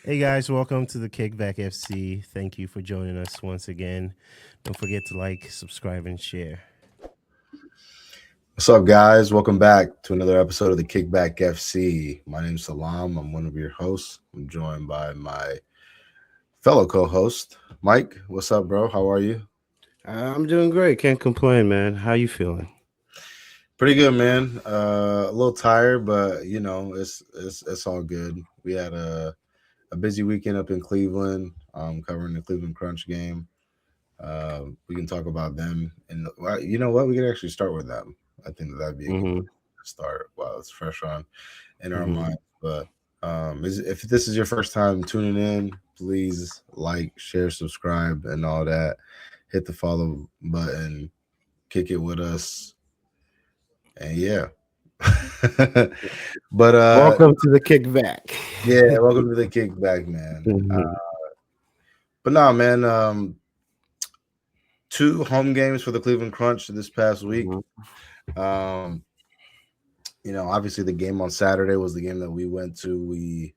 Hey guys, welcome to the KickBack FC. Thank you for joining us once again. Don't forget to like, subscribe, and share. What's up, guys? Welcome back to another episode of the KickBack FC. My name's Selam. I'm one of your hosts. I'm joined by my fellow co-host, Mike. What's up, bro? How are you? I'm doing great. Can't complain, man. How you feeling? Pretty good, man. A little tired, but it's all good. We had a busy weekend up in Cleveland, covering the Cleveland Crunch game. We can talk about them, and you know what? We could actually start with them. I think that'd be a good Mm-hmm. place to start while it's fresh on in our Mm-hmm. mind. But if this is your first time tuning in, please like, share, subscribe, and all that. Hit the follow button, kick it with us, and yeah. but Welcome to the Kickback. yeah, welcome to the kickback, man. Mm-hmm. But no, man. Two home games for the Cleveland Crunch this past week. Um, obviously the game on Saturday was the game that we went to.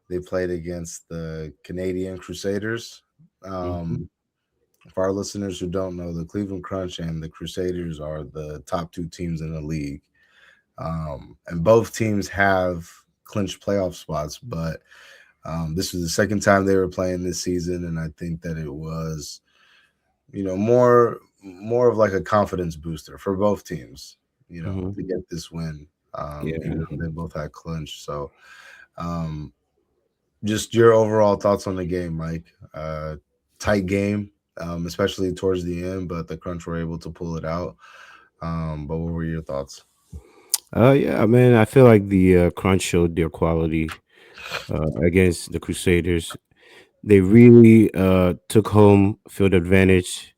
They played against the Canadian Crusaders. Mm-hmm. For our listeners who don't know, the Cleveland Crunch and the Crusaders are the top two teams in the league. And both teams have clinched playoff spots, but this was the second time they were playing this season, and I think that it was, more of like a confidence booster for both teams, Mm-hmm. to get this win. Even Yeah. though they both had clinched. So um, just your overall thoughts on the game, Mike. Tight game, especially towards the end, but the Crunch were able to pull it out. But what were your thoughts? Yeah, man. I feel like the Crunch showed their quality against the Crusaders. They really took home field advantage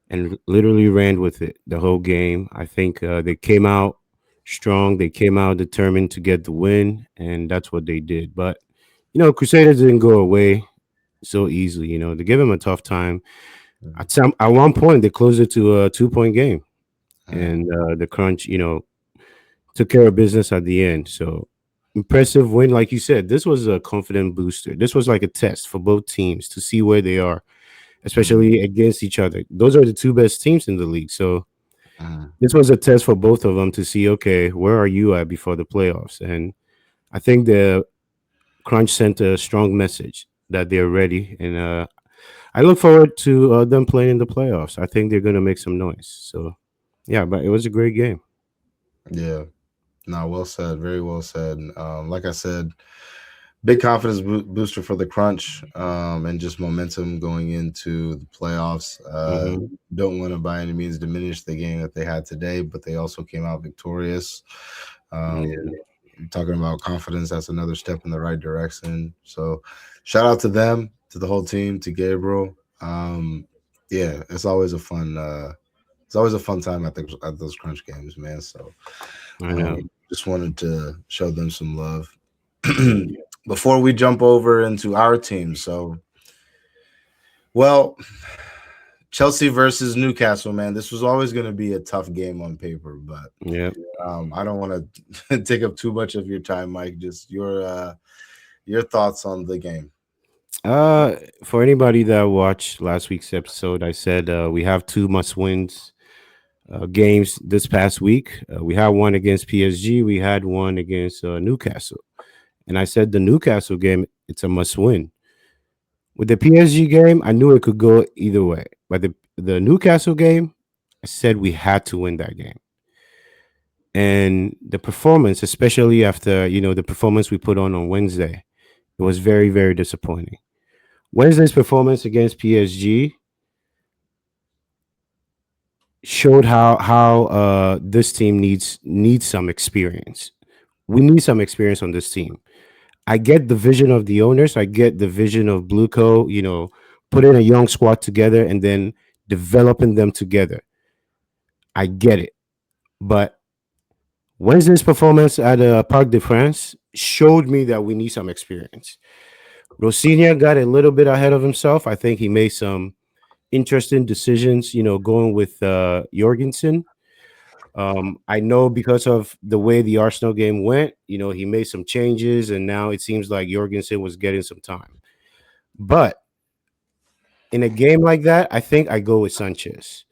and literally ran with it the whole game. I think they came out strong. They came out determined to get the win, and that's what they did. But Crusaders didn't go away so easily. They gave them a tough time. At one point, they closed it to a 2 point game, Mhm. and the Crunch, took care of business at the end. So impressive win, like you said. This was a confident booster. This was like a test for both teams to see where they are, Mhm. especially against each other. Those are the two best teams in the league. So Mhm. this was a test for both of them to see, okay, where are you at before the playoffs? And I think the Crunch sent a strong message that they're ready. And I look forward to them playing in the playoffs. I think they're going to make some noise. So, yeah, but it was a great game. Yeah. No, well said. Very well said. Like I said, big confidence booster for the Crunch, and just momentum going into the playoffs. Hmm. Don't want to by any means diminish the game that they had today, but they also came out victorious. Um, Yeah. Talking about confidence, that's another step in the right direction. So, shout out to them, to the whole team, to Gabriel. Yeah, it's always a fun time at those Crunch games, man. So, I know. just wanted to show them some love. Yeah. Before we jump over into our team, so well, Chelsea versus Newcastle, man. This was always going to be a tough game on paper, but Yeah. I don't want to take up too much of your time, Mike. Just your thoughts on the game. For anybody that watched last week's episode, I said we have two must wins games this past week. We had one against PSG. We had one against Newcastle. And I said the Newcastle game, it's a must win. With the PSG game, I knew it could go either way. But the Newcastle game, I said we had to win that game. And the performance, especially after the performance we put on Wednesday, it was very very disappointing. Wednesday's performance against PSG showed how this team needs some experience. We need some experience on this team. I get the vision of the owners. I get the vision of Blueco. Putting a young squad together and then developing them together. I get it, but Wednesday's performance at Parc de France showed me that we need some experience. Rosinia got a little bit ahead of himself. I think he made some interesting decisions. Going with Jorgensen. I know because of the way the Arsenal game went, he made some changes, and now it seems like Jorgensen was getting some time. But in a game like that, I think I go with Sanchez.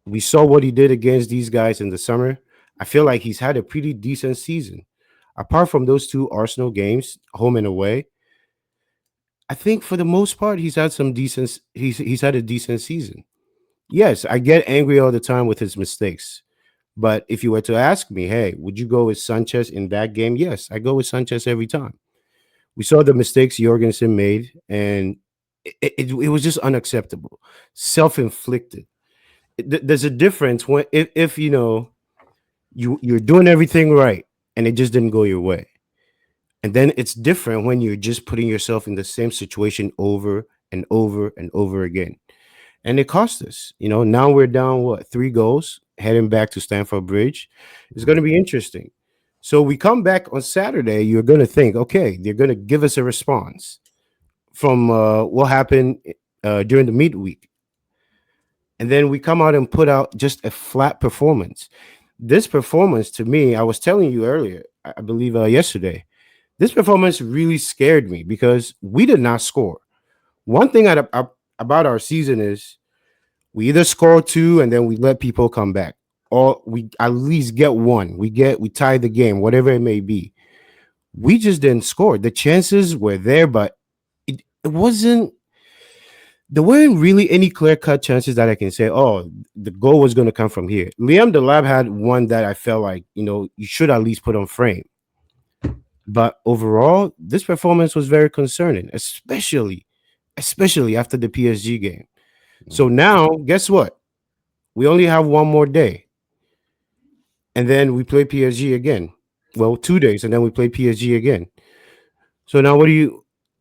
We saw what he did against these guys in the summer. I feel like he's had a pretty decent season. Apart from those two Arsenal games, home and away, I think for the most part he's had some decent he's had a decent season. Yes, I get angry all the time with his mistakes. But if you were to ask me, hey, would you go with Sanchez in that game? Yes, I go with Sanchez every time. We saw the mistakes Jorgensen made, and it was just unacceptable, self-inflicted. There's a difference when if you know you're doing everything right and it just didn't go your way, and then it's different when you're just putting yourself in the same situation over and over and over again, and it cost us. Now we're down what 3 goals heading back to Stamford Bridge. It's going to be interesting. So we come back on Saturday. You're going to think, okay, they're going to give us a response from what happened during the midweek. And then we come out and put out just a flat performance. This performance, to me, I was telling you earlier, I believe yesterday, this performance really scared me because we did not score. One thing about our season is we either score two and then we let people come back, or we at least get one. We tie the game, whatever it may be. We just didn't score. The chances were there, but it wasn't. There weren't really any clear cut chances that I can say, oh, the goal was going to come from here. Liam Delab had one that I felt like, you should at least put on frame. But overall, this performance was very concerning, especially after the PSG game. So now, guess what? We only have one more day. And then we play PSG again. Well, 2 days, and then we play PSG again. So now,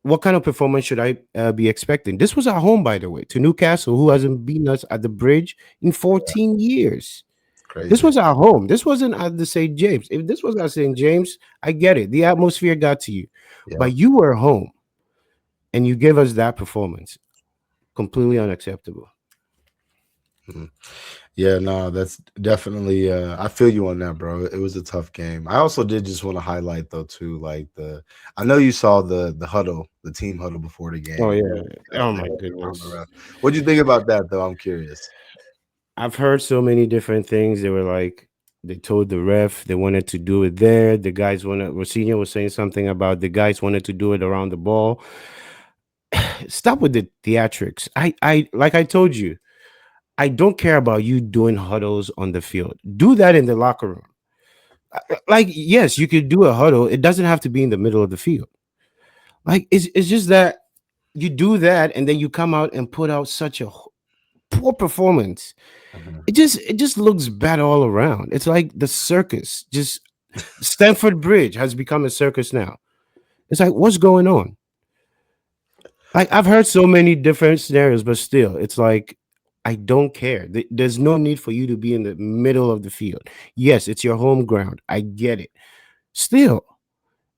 what kind of performance should I be expecting? This was at home, by the way, to Newcastle, who hasn't beaten us at the Bridge in 14 years. This Crazy. was at home. This wasn't at the St. James. If this was at St. James, I get it. The atmosphere got to you. Yeah. But you were home and you gave us that performance. Completely unacceptable. Mhm. Yeah, no, that's definitely I feel you on that, bro. It was a tough game. I also did just want to highlight though too, like I know you saw the huddle, the team huddle before the Oh, game. yeah. Oh, They my had around the goodness. ref. What'd you think about that though? I'm curious. I've heard so many different things. They were like, they told the ref they wanted to do it there. The guys wanted, Rosinha was saying something about the guys wanted to do it around the ball. Stop with the theatrics. Like I told you, I don't care about you doing huddles on the field. Do that in the locker room. Like, yes, you could do a huddle. It doesn't have to be in the middle of the field. Like, it's just that you do that and then you come out and put out such a poor performance. Mhm. It just looks bad all around. It's like the circus. Just Stamford Bridge has become a circus now. It's like, what's going on? Like, I've heard so many different scenarios, but still, it's like I don't care. There's no need for you to be in the middle of the field. Yes, it's your home ground. I get it. Still,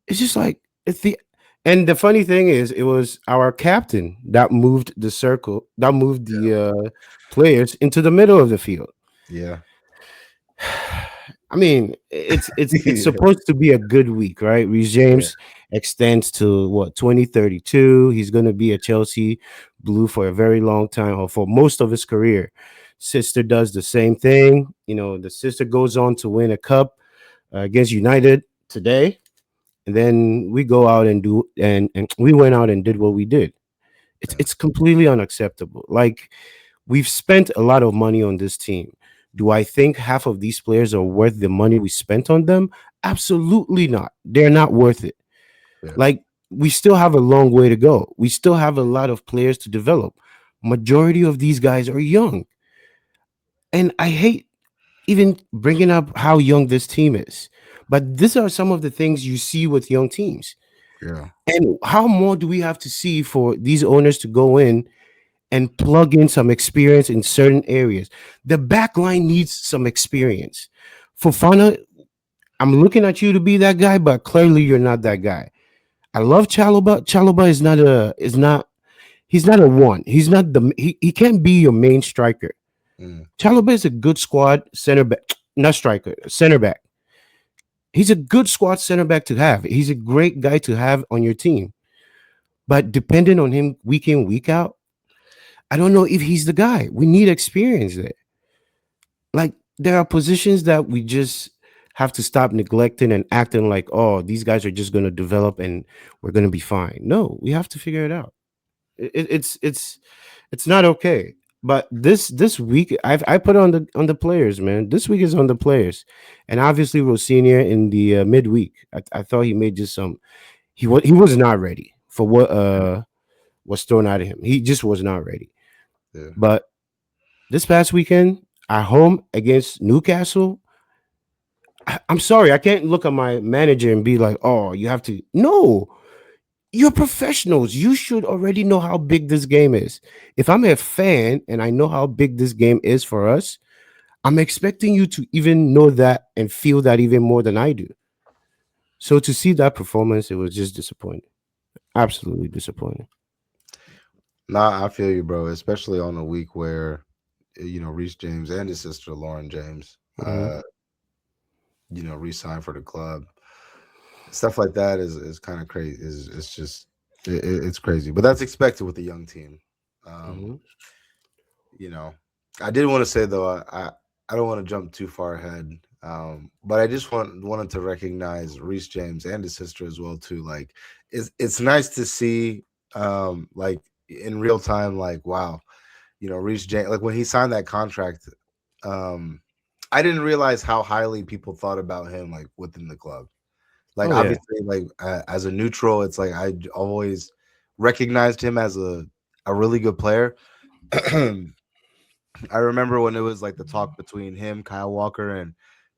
it's just like it's the and the funny thing is, it was our captain that moved the circle, that moved the players into the middle of the field. Yeah. I mean, it's Yeah. supposed to be a good week, right? Reece Yeah. James extends to what 2032. He's going to be a Chelsea blue for a very long time, or for most of his career. Sister does the same thing. The sister goes on to win a cup against United today, and then we go out and do and we went out and did what we did. It's completely unacceptable. Like, we've spent a lot of money on this team. Do I think half of these players are worth the money we spent on them? Absolutely not. They're not worth it. Yeah. Like, we still have a long way to go. We still have a lot of players to develop. Majority of these guys are young. And I hate even bringing up how young this team is. But these are some of the things you see with young teams. Yeah. And how more do we have to see for these owners to go in and plug in some experience in certain areas? The back line needs some experience. Fofana, I'm looking at you to be that guy, but clearly you're not that guy. I love Chalobah. Chalobah he's not a one. He's not he can't be your main striker. Mm. Chalobah is a good squad center back, not striker, center back. He's a good squad center back to have. He's a great guy to have on your team. But depending on him week in, week out, I don't know if he's the guy. We need experience there. Like there are positions that we just have to stop neglecting and acting like, oh, these guys are just going to develop and we're going to be fine. No, we have to figure it out. It's not okay. But this week, I put on the players, man. This week is on the players, and obviously Rosinha in the midweek. I thought he made just some. He was not ready for what was thrown at him. He just was not ready. Yeah. But this past weekend at home against Newcastle, I'm sorry, I can't look at my manager and be like, "Oh, you have to." No, you're professionals. You should already know how big this game is. If I'm a fan and I know how big this game is for us, I'm expecting you to even know that and feel that even more than I do. So to see that performance, it was just disappointing. Absolutely disappointing. Nah, I feel you, bro. Especially on a week where Reese James and his sister Lauren James, Hmm. re-signed for the club. Stuff like that is kind of crazy. Is It's just it's crazy, but that's expected with a young team. Um, Hmm. you know, I did want to say though, I don't want to jump too far ahead, but I just wanted to recognize Reese James and his sister as well too. Like, it's nice to see, like in real time, like wow, Reese James, like when he signed that contract, um, I didn't realize how highly people thought about him, like within the club. Like Oh yeah. obviously, like as a neutral, it's like I always recognized him as a really good player. I remember when it was like the talk between him, Kyle Walker, and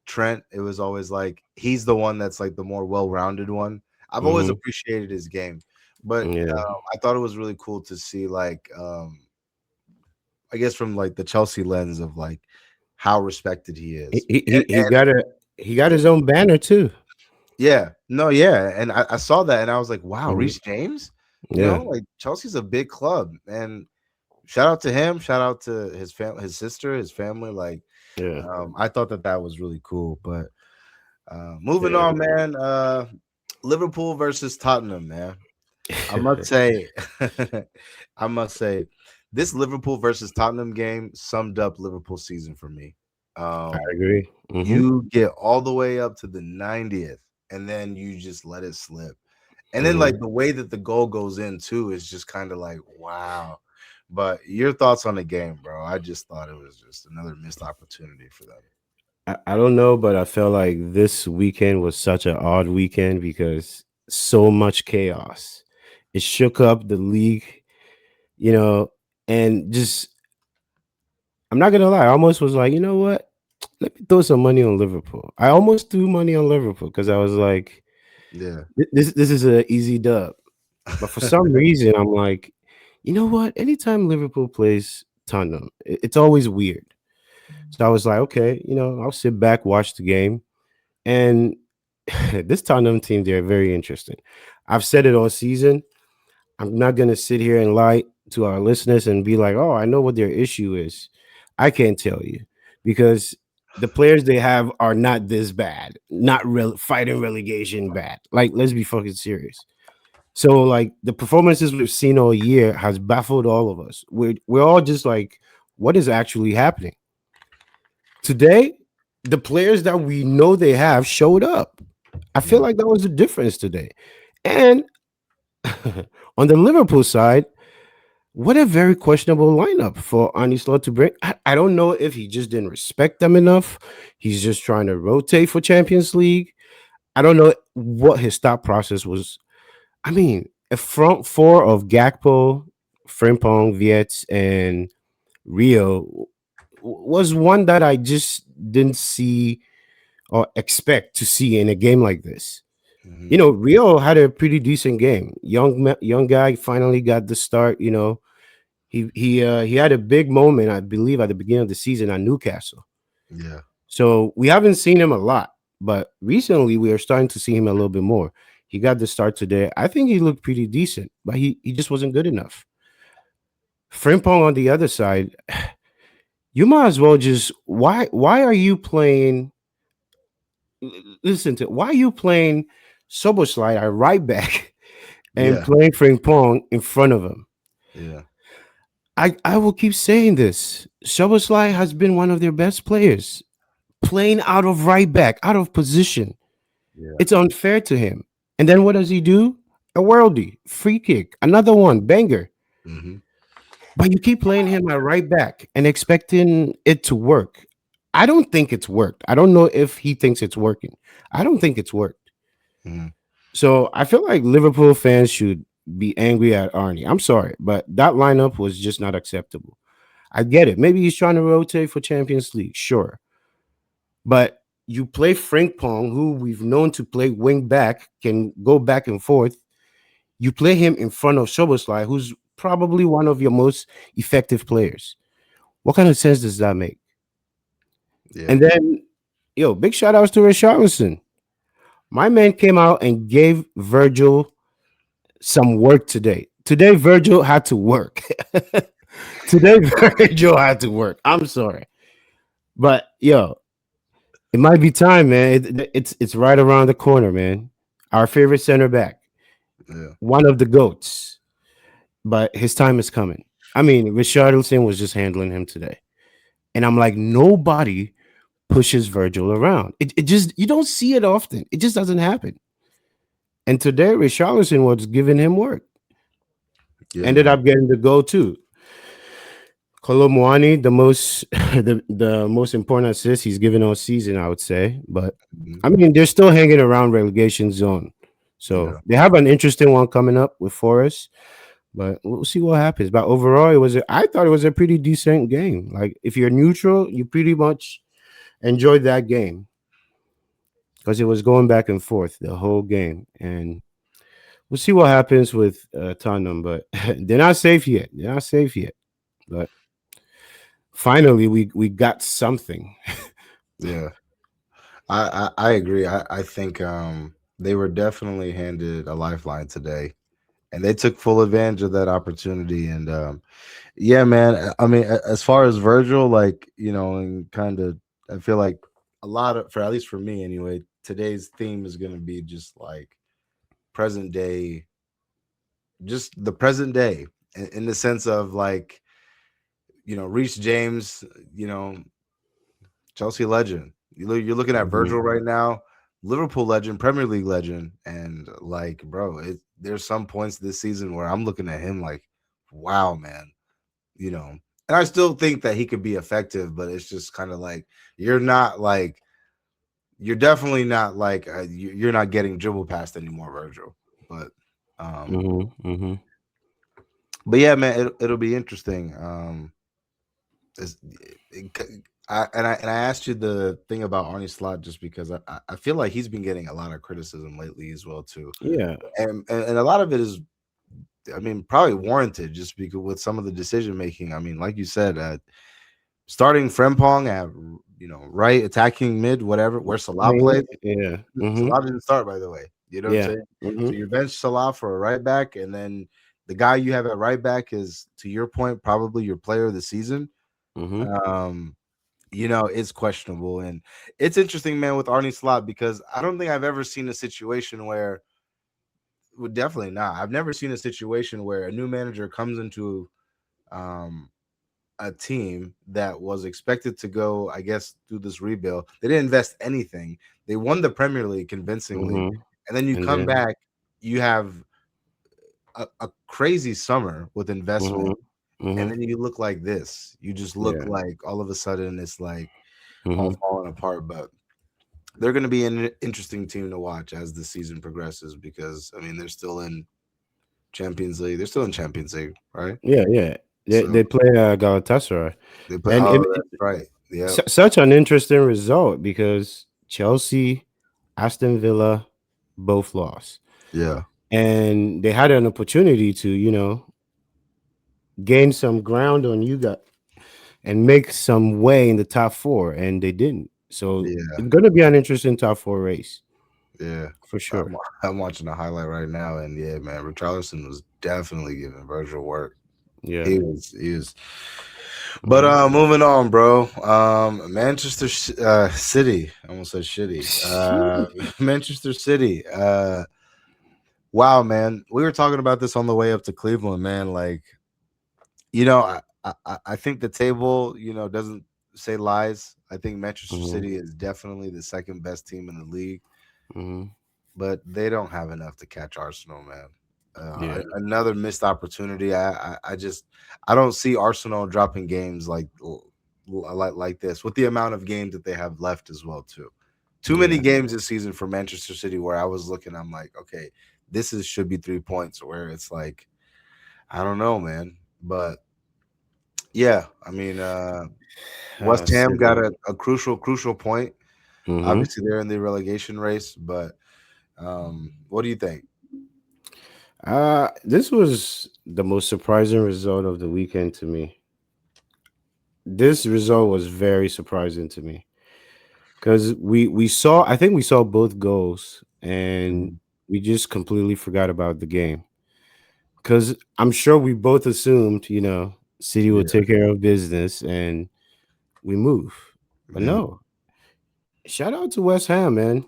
Trent. It was always like he's the one that's like the more well-rounded one. I've always Hmm. appreciated his game, but Yeah. I thought it was really cool to see like I guess from like the Chelsea lens of like how respected he He is. he And, he he got a he got his own banner too. yeah, no, yeah, and I saw that and I was like, wow, Hmm. Reece James. Yeah. Like Chelsea's a big club, and shout out to him. Shout out to his family, his sister, his family. Like, Yeah. I thought that was really cool. But moving Yeah. on, man. Liverpool versus Tottenham, man. I must say, I must say, this Liverpool versus Tottenham game summed up Liverpool season for me. I Um, agree. Hmm. you get all the way up to the 90th, and then you just let it slip. And then Hmm. like the way that the goal goes in too is just kind of like wow. But your thoughts on the game, bro? I just thought it was just another missed opportunity for them. I don't know, but I felt like this weekend was such an odd weekend because so much chaos. It shook up the league, you know, and just I'm not gonna lie, I almost was like, you know what? Let me throw some money on Liverpool. I almost threw money on Liverpool because I was like, Yeah. this is an easy dub. But for some reason, I'm like, you know what? Anytime Liverpool plays Tottenham, it's always weird. So I was like, okay, I'll sit back, watch the game. And this Tottenham team, they're very interesting. I've said it all season. I'm not going to sit here and lie to our listeners and be like, oh, I know what their issue is. I can't tell you because the players they have are not this bad, not fighting relegation bad. Like, let's be fucking serious. So, like, the performances we've seen all year has baffled all of us. We're all just like, what is actually happening? Today, the players that we know they have showed up. I feel Yeah. like that was the difference today. And on the Liverpool side, what a very questionable lineup for Arne Slot to bring. I don't know if he just didn't respect them enough. He's just trying to rotate for Champions League. I don't know what his thought process was. I mean, a front four of Gakpo, Frimpong, Vietz, and Rio was one that I just didn't see or expect to see in a game like this. Hmm. Rio had a pretty decent game. Young guy finally got the start. He had a big moment, I believe, at the beginning of the season at Newcastle. Yeah. So we haven't seen him a lot, but recently we are starting to see him a little bit more. He got the start today. I think he looked pretty decent, but he just wasn't good enough. Frimpong on the other side, you might as well just why are you playing listen to why are you playing Soboslai at right back and Yeah. playing Frimpong in front of him. Yeah. I will keep saying this. Szoboszlai has been one of their best players, playing out of right back, out of position. Yeah. It's unfair to him. And then what does he do? A worldie, free kick, another one, banger. Hmm. But you keep playing him at right back and expecting it to work. I don't think it's worked. I don't know if he thinks it's working. I don't think it's worked. Hmm. So I feel like Liverpool fans should be angry at Arnie. I'm sorry, but that lineup was just not acceptable. I get it. Maybe he's trying to rotate for Champions League, sure. But you play Frank Pong, who we've known to play wing back, can go back and forth. You play him in front of Szoboszlai, who's probably one of your most effective players. What kind of sense does that make? Yeah. And then, big shout outs to Richarlison. My man came out and gave Virgil some work today. Today, Virgil had to work. Today, Virgil had to work. I'm sorry. But, it might be time, man. It's right around the corner, man. Our favorite center back, Yeah. one of the GOATs. But his time is coming. I mean, Richarlison was just handling him today. And I'm like, nobody pushes Virgil around. It just, you don't see it often. It just doesn't happen. And today, Richarlison was giving him work. Yeah, Ended man. up getting the goal too. Kolomwani, the most the most important assist he's given all season, I would say. But Mhm. I mean, they're still hanging around relegation zone. So Yeah. they have an interesting one coming up with Forest. But we'll see what happens. But overall, I thought it was a pretty decent game. Like if you're neutral, you pretty much enjoyed that game because it was going back and forth the whole game. And we'll see what happens with Tottenham. But they're not safe yet. They're not safe yet. But finally, we got something. Yeah. I agree. I think they were definitely handed a lifeline today, and they took full advantage of that opportunity. And yeah, man. I mean, as far as Virgil, like and kind of, I feel like a lot of, for at least for me anyway, today's theme is going to be just like present day, just the present day, in the sense of like Reece James, you know, Chelsea legend. You're looking at Mhm. Virgil right now, Liverpool legend, Premier League legend, and like, bro, there's some points this season where I'm looking at him like, wow, man, you know. And I still think that he could be effective, but it's just kind of like you're not like you're definitely not like you're not getting dribble past anymore, Virgil. But um, Mhm. Mhm. but yeah, man, it'll be interesting. It's, it, and I asked you the thing about Arnie Slot just because I feel like he's been getting a lot of criticism lately as well too, Yeah. and a lot of it is, I mean, probably warranted just because with some of the decision making. I mean, like you said, starting Frempong at right attacking mid, whatever where Salah Wing. played. Yeah. Mhm. Salah didn't start, by the way. You know what I'm Yeah. saying? So Mhm. you bench Salah for a right back, and then the guy you have at right back is, to your point, probably your player of the season. Mhm. Um, it's questionable. And it's interesting, man, with Arnie Slot, because I don't think I've ever seen a situation where, well, definitely not. I've never seen a situation where a new manager comes into um, a team that was expected to go, I guess, through this rebuild. They didn't invest anything. They won the Premier League convincingly. Mhm. And then you And come then. back, you have a crazy summer with investment. Mhm. And Mhm. then you look like this. You just look Yeah. like all of a sudden it's like all Mhm. falling apart. But they're going to be an interesting team to watch as the season progresses, because I mean they're still in Champions League. They're still in Champions League, right? Yeah. Yeah. They So play Galatasaray, they put. and Oh, that's right. Yep. such an interesting result because Chelsea, Aston Villa, both lost, Yeah. and they had an opportunity to gain some ground on you guys and make some way in the top four, and they didn't. So Yeah. it's going to be an interesting top four race Yeah. for I'm, sure. I'm watching the highlight right now, and yeah, man, Richarlison was definitely giving Virgil work. Yeah. He was. But Mhm. moving on, bro. Manchester City. I almost said shitty. Manchester City. Wow, man. We were talking about this on the way up to Cleveland, man. Like, you know, I think the table, doesn't say lies. I think Manchester Hmm. City is definitely the second best team in the league, Hmm. but they don't have enough to catch Arsenal, man. Yeah. Another missed opportunity. I just I don't see Arsenal dropping games like this with the amount of games that they have left as well too. Too many Yeah. games this season for Manchester City where I was looking, I'm like, okay, this is should be 3 points. Where it's like, I don't know, man, but yeah, I mean, West Ham got City. a crucial point. Hmm. Obviously, they're in the relegation race, but what do you think? This was the most surprising result of the weekend to me. This result was very surprising to me because we saw, I think we saw both goals, and Mhm. we just completely forgot about the game. Because I'm sure we both assumed, City will Yeah, take care of business and we move. But yeah, no, shout out to West Ham, man.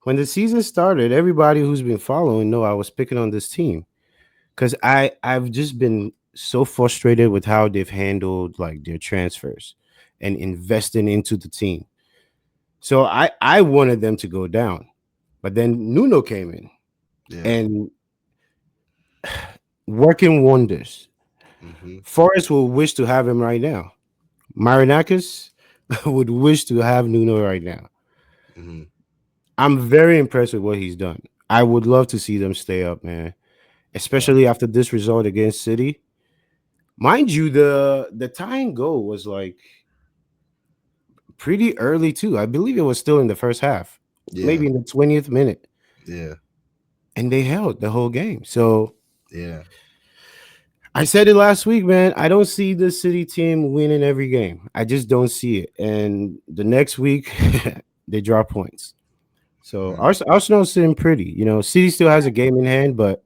When the season started, everybody who's been following know I was picking on this team because I've just been so frustrated with how they've handled like their transfers and investing into the team. So I wanted them to go down, but then Nuno came in yeah. and working wonders. Hmm. Forrest will wish to have him right now. Marinakis would wish to have Nuno right now. Hmm. I'm very impressed with what he's done. I would love to see them stay up, man. Yeah, Especially after this result against City. Mind you, the tying goal was like pretty early too. I believe it was still in the first half, yeah, maybe in the 20th minute. yeah, And they held the whole game. So yeah, I said it last week, man. I don't see the City team winning every game. I just don't see it. And the next week, they drop points. So mhm, Arsenal's sitting pretty. City still has a game in hand, but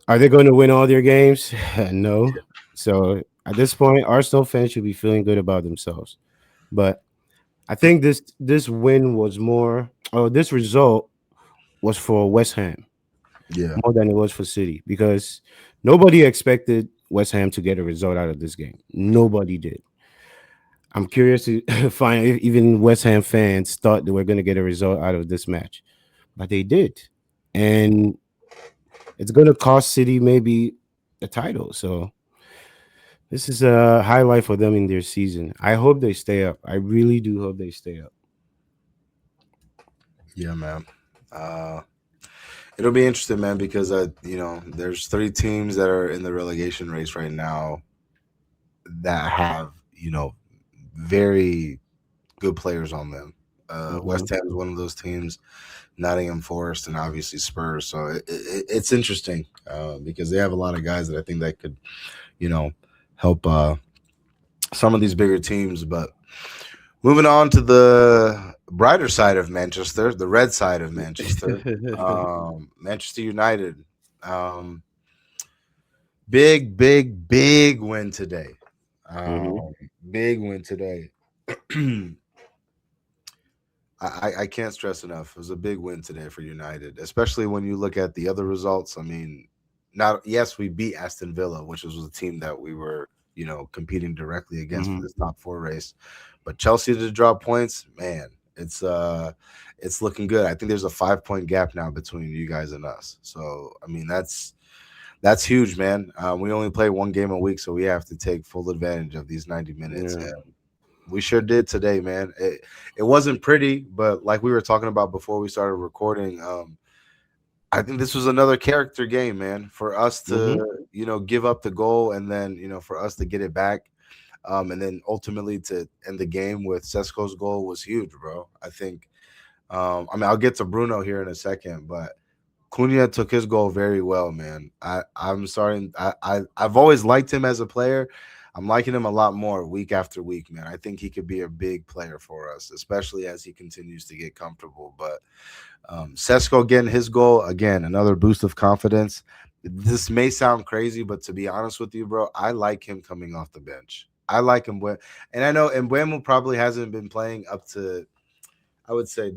are they going to win all their games? No. So at this point, Arsenal fans should be feeling good about themselves. But I think this win was more, or this result was for West Ham yeah, more than it was for City because nobody expected West Ham to get a result out of this game. Nobody did. I'm curious to find if even West Ham fans thought they were going to get a result out of this match, but they did. And it's going to cost City maybe the title. So this is a highlight for them in their season. I hope they stay up. I really do hope they stay up. yeah, man. Uh, it'll be interesting, man, because there's three teams that are in the relegation race right now that have very good players on them. Hmm. West Ham is one of those teams. Nottingham Forest and obviously Spurs. So it's interesting because they have a lot of guys that I think that could you know help some of these bigger teams. But moving on to the brighter side of Manchester, the red side of Manchester, Manchester United. Um, big win today. Hmm. Um, big win today. I can't stress enough. It was a big win today for United, especially when you look at the other results. I mean, not yes, we beat Aston Villa, which was a team that we were, competing directly against for Hmm. this top four race. But Chelsea to drop points, man, it's looking good. I think there's a 5 point gap now between you guys and us. So I mean that's huge, man. We only play one game a week, so we have to take full advantage of these 90 minutes. Yeah. We sure did today, man. It wasn't pretty, but like we were talking about before we started recording, I think this was another character game, man. For us to, Hmm. give up the goal and then, for us to get it back, and then ultimately to end the game with Sesko's goal was huge, bro. I think. I mean, I'll get to Bruno here in a second, but Cunha took his goal very well, man. I'm sorry. I've always liked him as a player. I'm liking him a lot more week after week, man. I think he could be a big player for us, especially as he continues to get comfortable. But Sesko getting his goal again, another boost of confidence. This may sound crazy, but to be honest with you, bro, I like him coming off the bench. I like him, and I know Mbeumo probably hasn't been playing up to, I would say,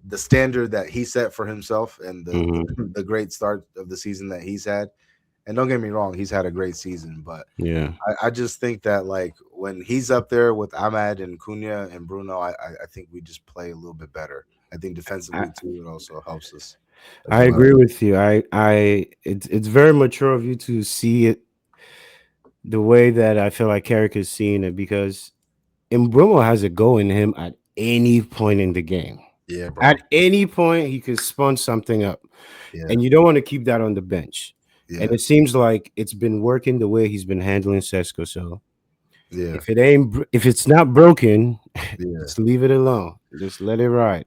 the standard that he set for himself and Hmm. the great start of the season that he's had. And don't get me wrong, he's had a great season, but Yeah. I just think that like when he's up there with Ahmad and Cunha and Bruno, I think we just play a little bit better. I think I, defensively too, it also helps us as I well. agree with you. It's very mature of you to see it the way that I feel like Carrick is seeing it because Mbromo has a go in him at any point in the game. Yeah, bro. At any point, he could sponge something up, Yeah, and you don't want to keep that on the bench. And yeah, it seems like it's been working the way he's been handling Sesko. So yeah, if it's not broken, yeah. just leave it alone. Just let it ride.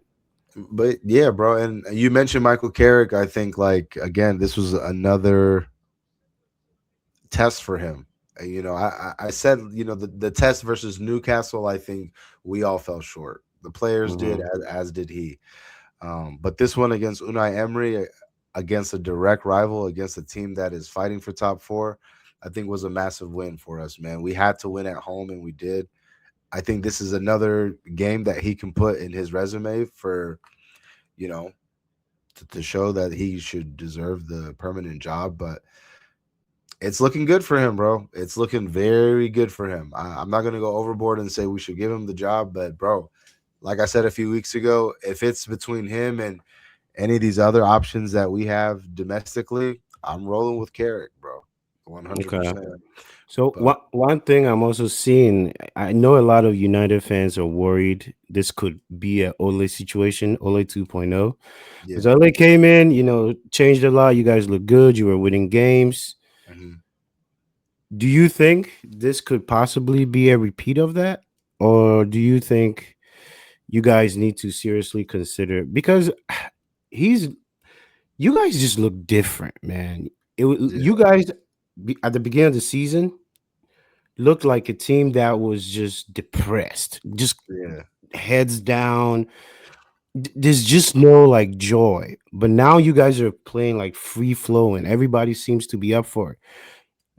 But yeah, bro. And you mentioned Michael Carrick. I think like again, this was another test for him. You know, I said, you know, the test versus Newcastle, I think we all fell short. The players did, Hmm. as did he. But this one against Unai Emery, against a direct rival, against a team that is fighting for top four, I think was a massive win for us, man. We had to win at home, and we did. I think this is another game that he can put in his resume for, you know, to show that he should deserve the permanent job. But it's looking good for him, bro. It's looking very good for him. I'm not going to go overboard and say we should give him the job, but bro, like I said a few weeks ago, if it's between him and any of these other options that we have domestically, I'm rolling with Carrick, bro, Okay. 100%. So But one thing I'm also seeing, I know a lot of United fans are worried this could be a Ole situation, Ole 2.0. Because yeah, Ole came in, changed a lot. You guys look good. You were winning games. mhm. Do you think this could possibly be a repeat of that? Or do you think you guys need to seriously consider because he's you guys just look different, man. Yeah, You guys at the beginning of the season looked like a team that was just depressed, just yeah, heads down. There's just no like joy. But now you guys are playing like free flowing. Everybody seems to be up for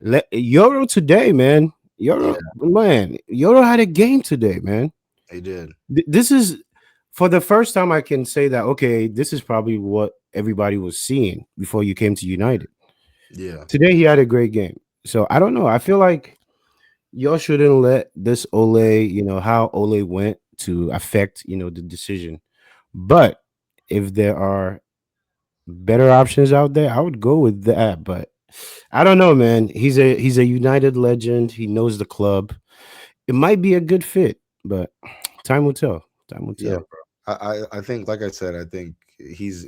it. Euro today, man. yeah, Euro had a game today, man. he did. This is for the first time I can say that okay, this is probably what everybody was seeing before you came to United. Yeah, Today he had a great game. So I don't know. I feel like y'all shouldn't let this Ole, how Ole went to affect, the decision. But if there are better options out there, I would go with that. But I don't know, man. He's a United legend. He knows the club. It might be a good fit, but time will tell. Time will yeah, tell. bro. I think, like I said, I think he's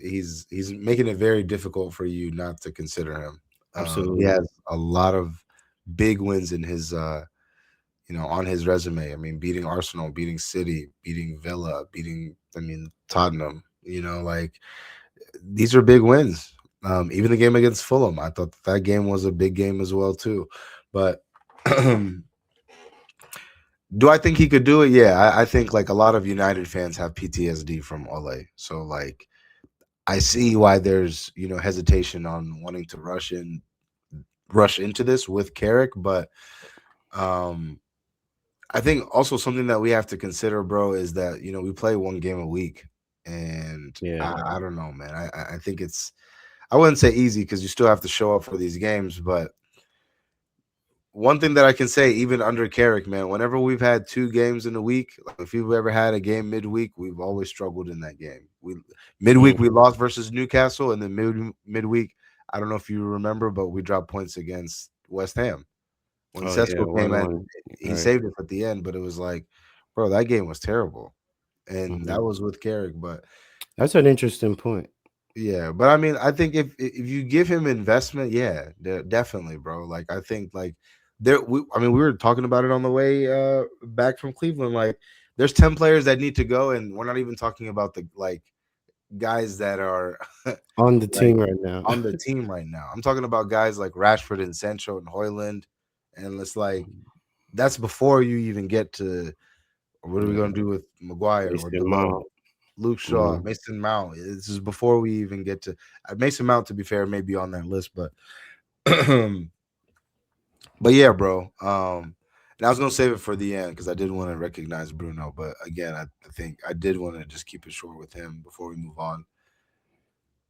making it very difficult for you not to consider him. He Absolutely. has a lot of big wins in his on his resume. I mean, beating Arsenal, beating City, beating Villa, beating Tottenham. Like these are big wins. Even the game against Fulham, I thought that game was a big game as well too. But do I think he could do it? Yeah, I think like a lot of United fans have PTSD from Ole. So like I see why there's hesitation on wanting to rush into this with Carrick, but um I think also something that we have to consider, bro, is that we play one game a week, and Yeah. I don't know, man. I think it's I wouldn't say easy because you still have to show up for these games, but one thing that I can say, even under Carrick, man, whenever we've had two games in a week, like if you've ever had a game midweek, we've always struggled in that game. We midweek we Mhm. lost versus Newcastle, and then midweek, I don't know if you remember, but we dropped points against West Ham when Oh yeah, Sesko came in. 1-1. He All right. saved it at the end, but it was like, bro, that game was terrible, and Mhm. that was with Carrick. But That's an interesting point. yeah, but I mean, I think if you give him investment, yeah, definitely, bro. Like I think like we were talking about it on the way back from Cleveland. Like there's 10 players that need to go, and we're not even talking about the like guys that are On the like team right now. on the team right now. I'm talking about guys like Rashford and Sancho and Hoyland, and it's like that's before you even get to what are we Yeah. gonna do with Maguire or Mason Delo, Mount. Luke Shaw, Mhm. Mason Mount. This is before we even get to Mason Mount. To be fair, may be on that list, but but yeah, bro. And I was gonna save it for the end because I did want to recognize Bruno, but again, I think I did want to just keep it short with him before we move on.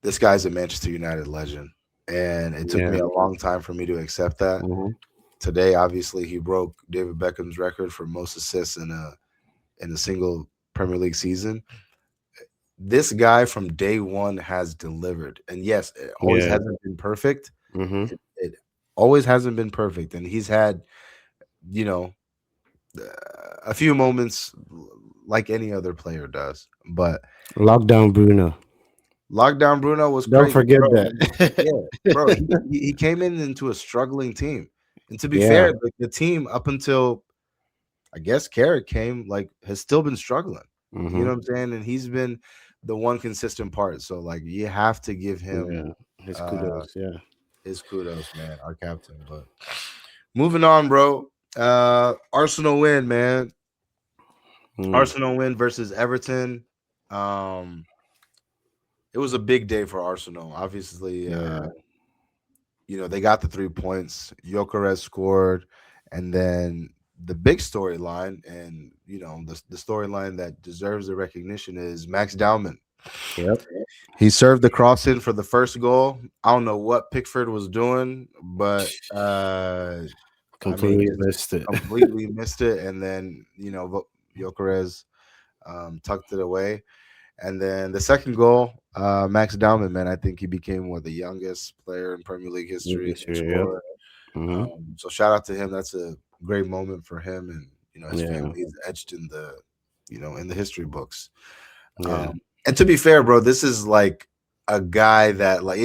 This guy's a Manchester United legend, and it took me Yeah. a long time for me to accept that. Hmm. Today, obviously, he broke David Beckham's record for most assists in a single Premier League season. This guy from day one has delivered, and yes, it always Yeah. hasn't been perfect. Hmm. It always hasn't been perfect, and he's had, you know, a few moments like any other player does. But Lockdown Bruno. lockdown Bruno was Don't crazy, forget bro. that. Yeah, bro. He came in into a struggling team, and to be Yeah. fair, the team up until I guess Carrick came like has still been struggling. You Hmm. know what I'm saying? And he's been the one consistent part. So like you have to give him Yeah. His uh kudos. Yeah. his kudos, man, our captain. But moving on, bro. Arsenal win, man. Mm. Arsenal win versus Everton. Um, it was a big day for Arsenal. Obviously, Yeah. they got the 3 points. Gyökeres scored, and then the big storyline, and the storyline that deserves the recognition is Max Dowman. Yep. He served the cross in for the first goal. I don't know what Pickford was doing, but I mean, Completely just missed it. completely missed it. And then Gyökeres tucked it away. And then the second goal, Max Dowman, man, I think he became one of the youngest player in Premier League history to Yep. score. Hmm. So shout out to him. That's a great moment for him, and his Yeah. family is etched in the history books. Yeah. And to be fair, bro, this is like a guy that like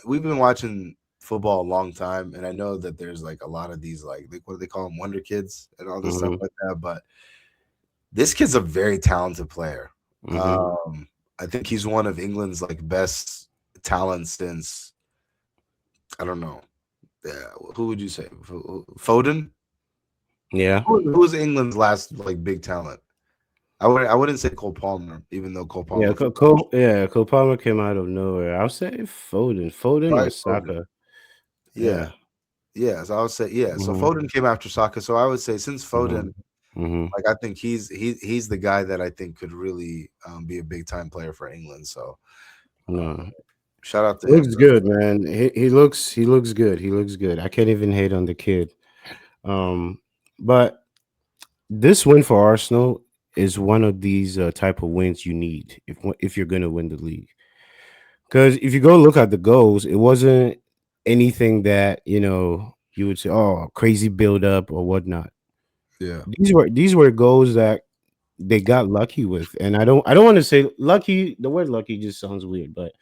we've been watching football a long time, and I know that there's like a lot of these like what do they call them, wonder kids and all this stuff Hmm. like that. But this kid's a very talented player. Hmm. I think he's one of England's like best talents since I don't know. Yeah, who would you say? Foden? Yeah. Who's England's last like big talent? I wouldn't say Cole Palmer, even though Cole Yeah. Palmer for Cole Palmer came out of nowhere. I'll say Foden or probably Foden. Saka. Yeah, Yeah. yeah. So I would say yeah. So Hmm. Foden came after Saka. So I would say since Hmm. Foden, Hmm. like I think he's the guy that I think could really be a big time player for England. So No. shout out to him, Looks bro. good, man. He looks good. He looks good. I can't even hate on the kid. But this win for Arsenal is one of these type of wins you need if you're going to win the league. Because if you go look at the goals, it wasn't anything that you would say, "Oh, crazy build up" or whatnot. Yeah, These were goals that they got lucky with, and I don't want to say lucky. The word lucky just sounds weird, but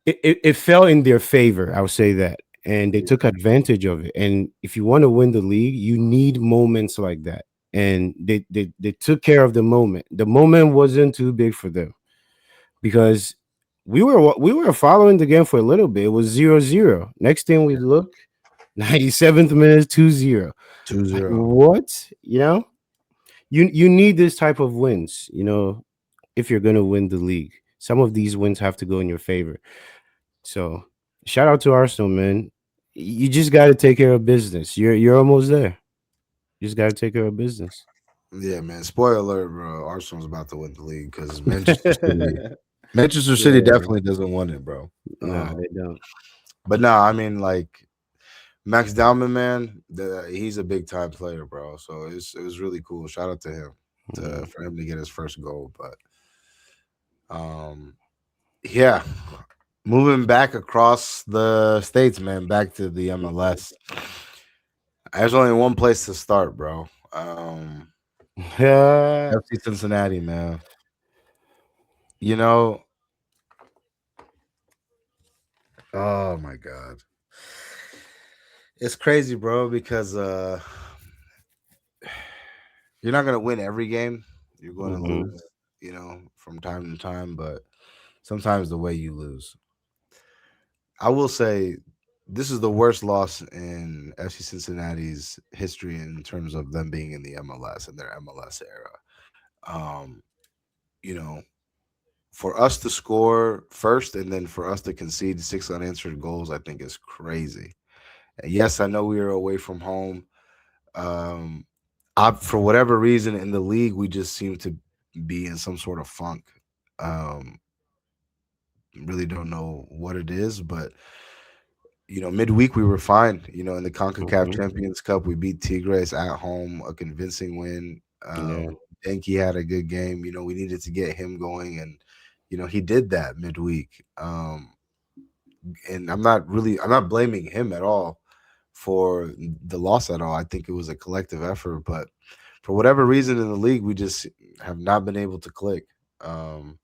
it fell in their favor. I would say that, and they yeah, took advantage of it. And if you want to win the league, you need moments like that. And they took care of the moment. The moment wasn't too big for them because we were following the game for a little bit. It was 0-0. Next thing we look, 97th minute 2-0. two Like zero. what? You need this type of wins, if you're gonna win the league. Some of these wins have to go in your favor. So shout out to Arsenal, man. You just gotta take care of business. You're almost there. You just gotta take care of business. Yeah, man. Spoiler alert, bro. Arsenal's about to win the league because Manchester City Yeah. definitely doesn't want it, bro. Nah, they don't. But no, I mean like Max Dowman, man, he's a big time player, bro. So it was really cool. Shout out to him Mhm. for him to get his first goal. But um, yeah, moving back across the states, man, back to the MLS. There's only one place to start, bro. Yeah. FC Cincinnati, man. You know, oh my god, it's crazy, bro. Because you're not gonna win every game. You're going to Mhm. lose, from time to time. But sometimes the way you lose. I will say this is the worst loss in FC Cincinnati's history in terms of them being in the MLS and their MLS era. Um, you know, for us to score first and then for us to concede 6 unanswered goals, I think is crazy. And yes, I know we were away from home, Um, for whatever reason in the league, we just seem to be in some sort of funk. Um, really don't know what it is, but midweek we were fine. In the CONCACAF Mhm. Champions Cup, we beat Tigres at home, a convincing win. Yeah. Denki had a good game. We needed to get him going, and he did that midweek. And I'm not blaming him at all for the loss at all. I think it was a collective effort, but for whatever reason in the league, we just have not been able to click. Um,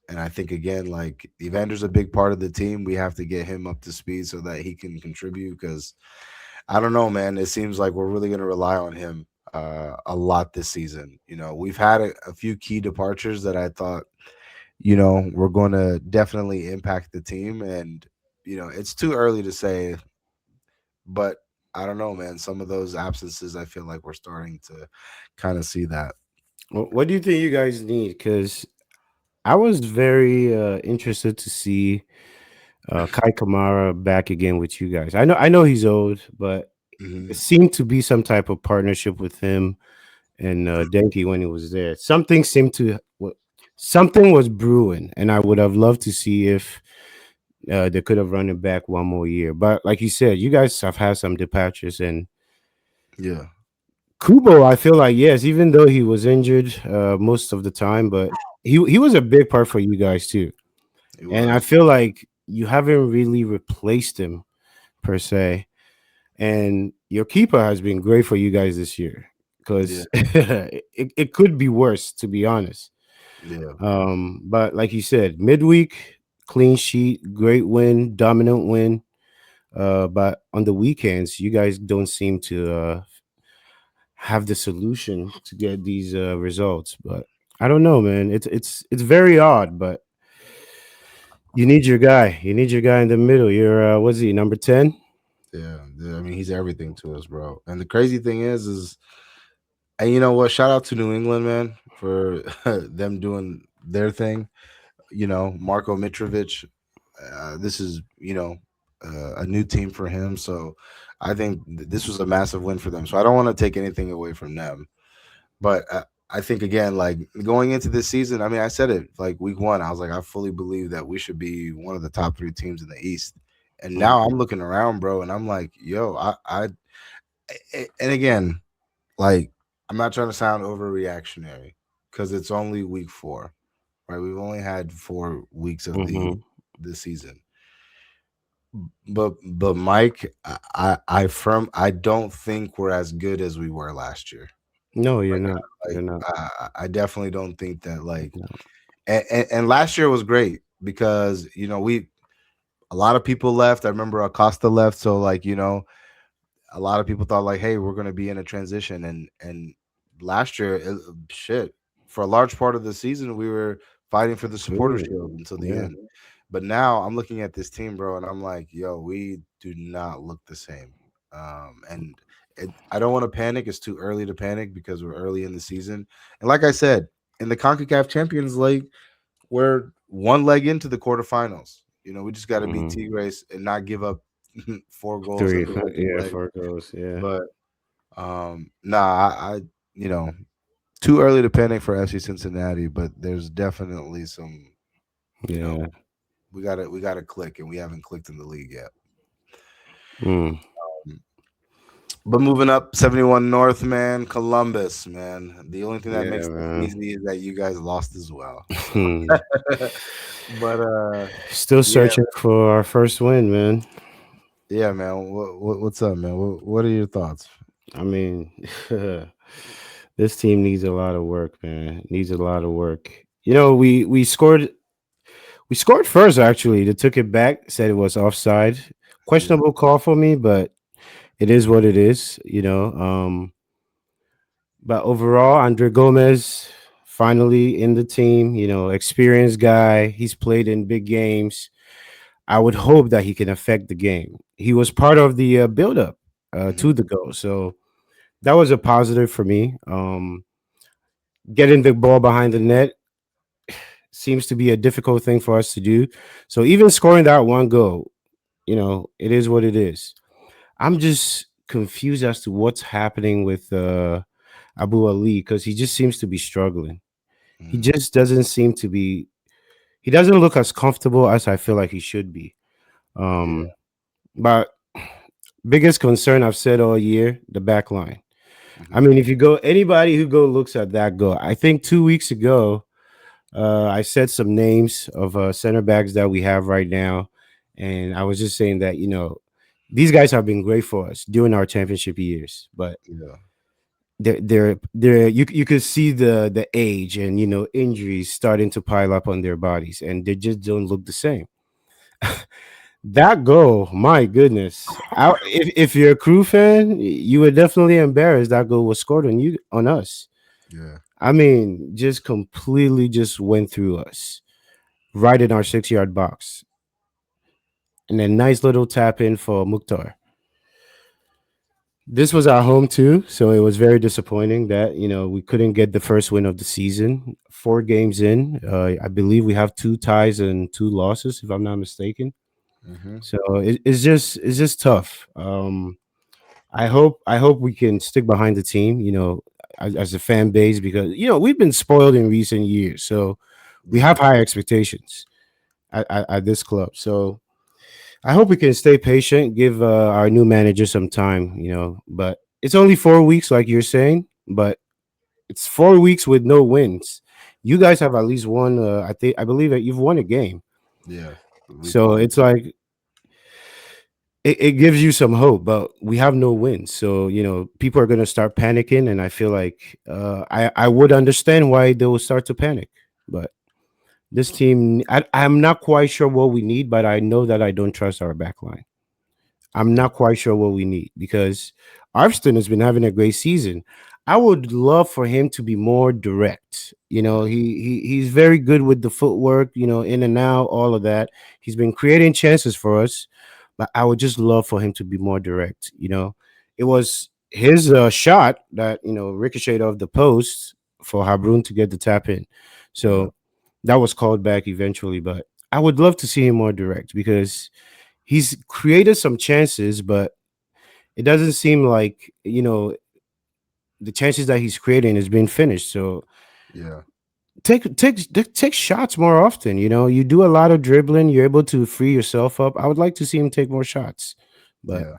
and I think again, like Evander's a big part of the team. We have to get him up to speed so that he can contribute. Because I don't know, man. It seems like we're really going to rely on him a lot this season. We've had a few key departures that I thought we're going to definitely impact the team, and it's too early to say, but I don't know, man. Some of those absences, I feel like we're starting to kind of see that. What do you think you guys need? Because I was very interested to see Kai Kamara back again with you guys. I know he's old, but it Hmm. seemed to be some type of partnership with him and Denki when he was there. Something was brewing, and I would have loved to see if they could have run it back one more year. But like you said, you guys have had some departures, and Yeah, Kubo, I feel like yes, even though he was injured most of the time, but he was a big part for you guys too. it And I was. feel like you haven't really replaced him per se. And your keeper has been great for you guys this year Yeah, because it could be worse, to be honest. yeah, But like you said, midweek, clean sheet, great win, dominant win. But on the weekends, you guys don't seem to have the solution to get these results. But I don't know, man. It's very odd, but you need your guy. You need your guy in the middle. You're what's he, number 10? yeah, yeah. I mean, he's everything to us, bro. And the crazy thing is, and you know what? Shout out to New England, man, for them doing their thing. Marco Mitrovic. This is a new team for him, so I think this was a massive win for them. So I don't want to take anything away from them. But I think again, like going into this season, I mean, I said it like week one. I was like, I fully believe that we should be one of the top three teams in the East. And now Mhm. I'm looking around, bro, and I'm like, yo, and again, like I'm not trying to sound overreactionary because it's only week four, right? We've only had 4 weeks of the Mhm. this season. But Mike, I don't think we're as good as we were last year. No, you're Like not. You're like not. I definitely don't think that like No. and last year was great because we a lot of people left. I remember Acosta left, so like a lot of people thought like, hey, we're gonna be in a transition, and last year, shit, for a large part of the season, we were fighting for the supporter Clearly. shield until the Yeah. end. But now I'm looking at this team, bro, and I'm like, yo, we do not look the same. And I don't want to panic. It's too early to panic because we're early in the season. And like I said, in the CONCACAF Champions League, we're one leg into the quarterfinals. We just got to beat Mhm. Tigres and not give up 4 goals in Three. the second Yeah, leg. 4 goals. Yeah. But nah, I you know, too early to panic for FC Cincinnati, but there's definitely some, you know, Yeah. we gotta click, and we haven't clicked in the league yet. Mm. Um, But moving up 71 North, man, Columbus, man. The only thing that Yeah, makes this man. easy is that you guys lost as well. So, Hmm. but Still yeah, searching for our first win, man. yeah, man. What's up, man? What are your thoughts? I mean, this team needs a lot of work, man. Needs a lot of work. We scored first actually. They took it back, said it was offside. Yeah. Questionable call for me, but it is what it is, but overall, Andre Gomez finally in the team, experienced guy. He's played in big games. I would hope that he can affect the game. He was part of the build-up Hmm. to the goal, so that was a positive for me. Getting the ball behind the net seems to be a difficult thing for us to do. So even scoring that one goal, it is what it is. I'm just confused as to what's happening with Abu Ali because he just seems to be struggling. He Mm, just doesn't seem to be. He doesn't look as comfortable as I feel like he should be. yeah. Um, but biggest concern I've said all year, the back line. I Hmm. mean, if you go anybody who go looks at that goal, I think 2 weeks ago, I said some names of center backs that we have right now, and I was just saying that these guys have been great for us during our championship years, but Yeah. they're you could see the age and injuries starting to pile up on their bodies, and they just don't look the same. That goal, my goodness! If you're a Crew fan, you were definitely embarrassed that goal was scored on us. Yeah. I mean, just completely just went through us right in our 6 yard box, and then nice little tap in for Mukhtar. This was our home too, so it was very disappointing that we couldn't get the first win of the season. 4 games in, I believe we have 2 ties and 2 losses, if I'm not mistaken. Hmm. So it's just tough. I hope we can stick behind the team, as a fan base because we've been spoiled in recent years, so we Yeah. have high expectations at this club. So I hope we can stay patient, give our new manager some time, but it's only 4 weeks, like you're saying, but it's 4 weeks with no wins. You guys have at least won. I believe that you've won a game, Yeah. We've so won. it's like it gives you some hope. But we have no wins, so people are gonna start panicking, and I feel like I would understand why they will start to panic, but. This team, I'm not quite sure what we need, but I know that I don't trust our back line. I'm Yeah. not quite sure what we need because Arvston has been having a great season. I would love for him to be more direct. He's very good with the footwork, in and out, all of that. He's been creating chances for us, but I would just love for him to be more direct. It was his shot that ricocheted off the post for Habrun to get the tap in. Yeah. So that was called back eventually, but I would love to see him more direct because he's created some chances, but it doesn't seem like the chances that he's creating has been finished. So Yeah. take shots more often. You do a lot of dribbling. You're able to free yourself up. I would like to see him take more shots, but Yeah.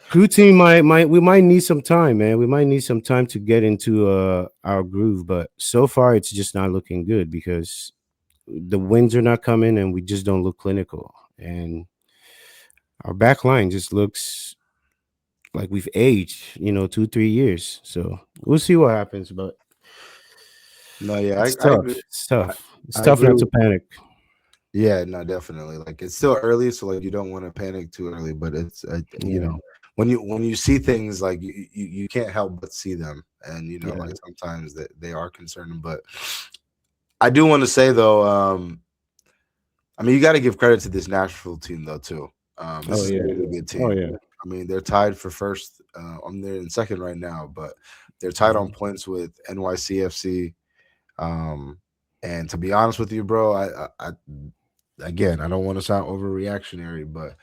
crew team might we might need some time, man. We might need some time to get into our groove. But so far, it's just not looking good because the wins are not coming, and we just don't look clinical. And our back line just looks like we've aged, 2, 3 years. So we'll see what happens, but No. Yeah. it's I agree. tough. It's I, tough. It's I tough agree. not to panic. Yeah, no, definitely. Like it's still early, so like you don't want to panic too early. But it's Yeah. when you see things like you can't help but see them, and like Yeah. sometimes that they are concerning. But I do want to say though, I mean you got to give credit to this Nashville team though too. This Oh is a yeah. really good Oh team. yeah. I mean they're tied for first. They're in second right now, but they're tied on Mhm. points with NYCFC. Um, and to be honest with you, bro, I again, I don't want to sound overreactionary, but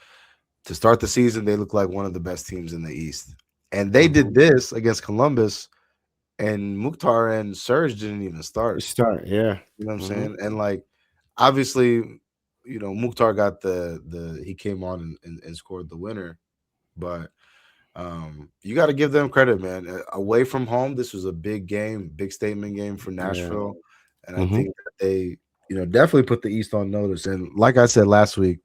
to start the season, they look like one of the best teams in the East. And they did Mhm. this against Columbus, and Mukhtar and Serge didn't even start. Start. Yeah. You know what I'm Hmm. saying? And like, obviously, Mukhtar got the he came on and scored the winner, but you got to give them credit, man. Away from home, this was a big game, big statement game for Yeah. Nashville, and I Hmm. think that they, definitely put the East on notice. And like I said last week,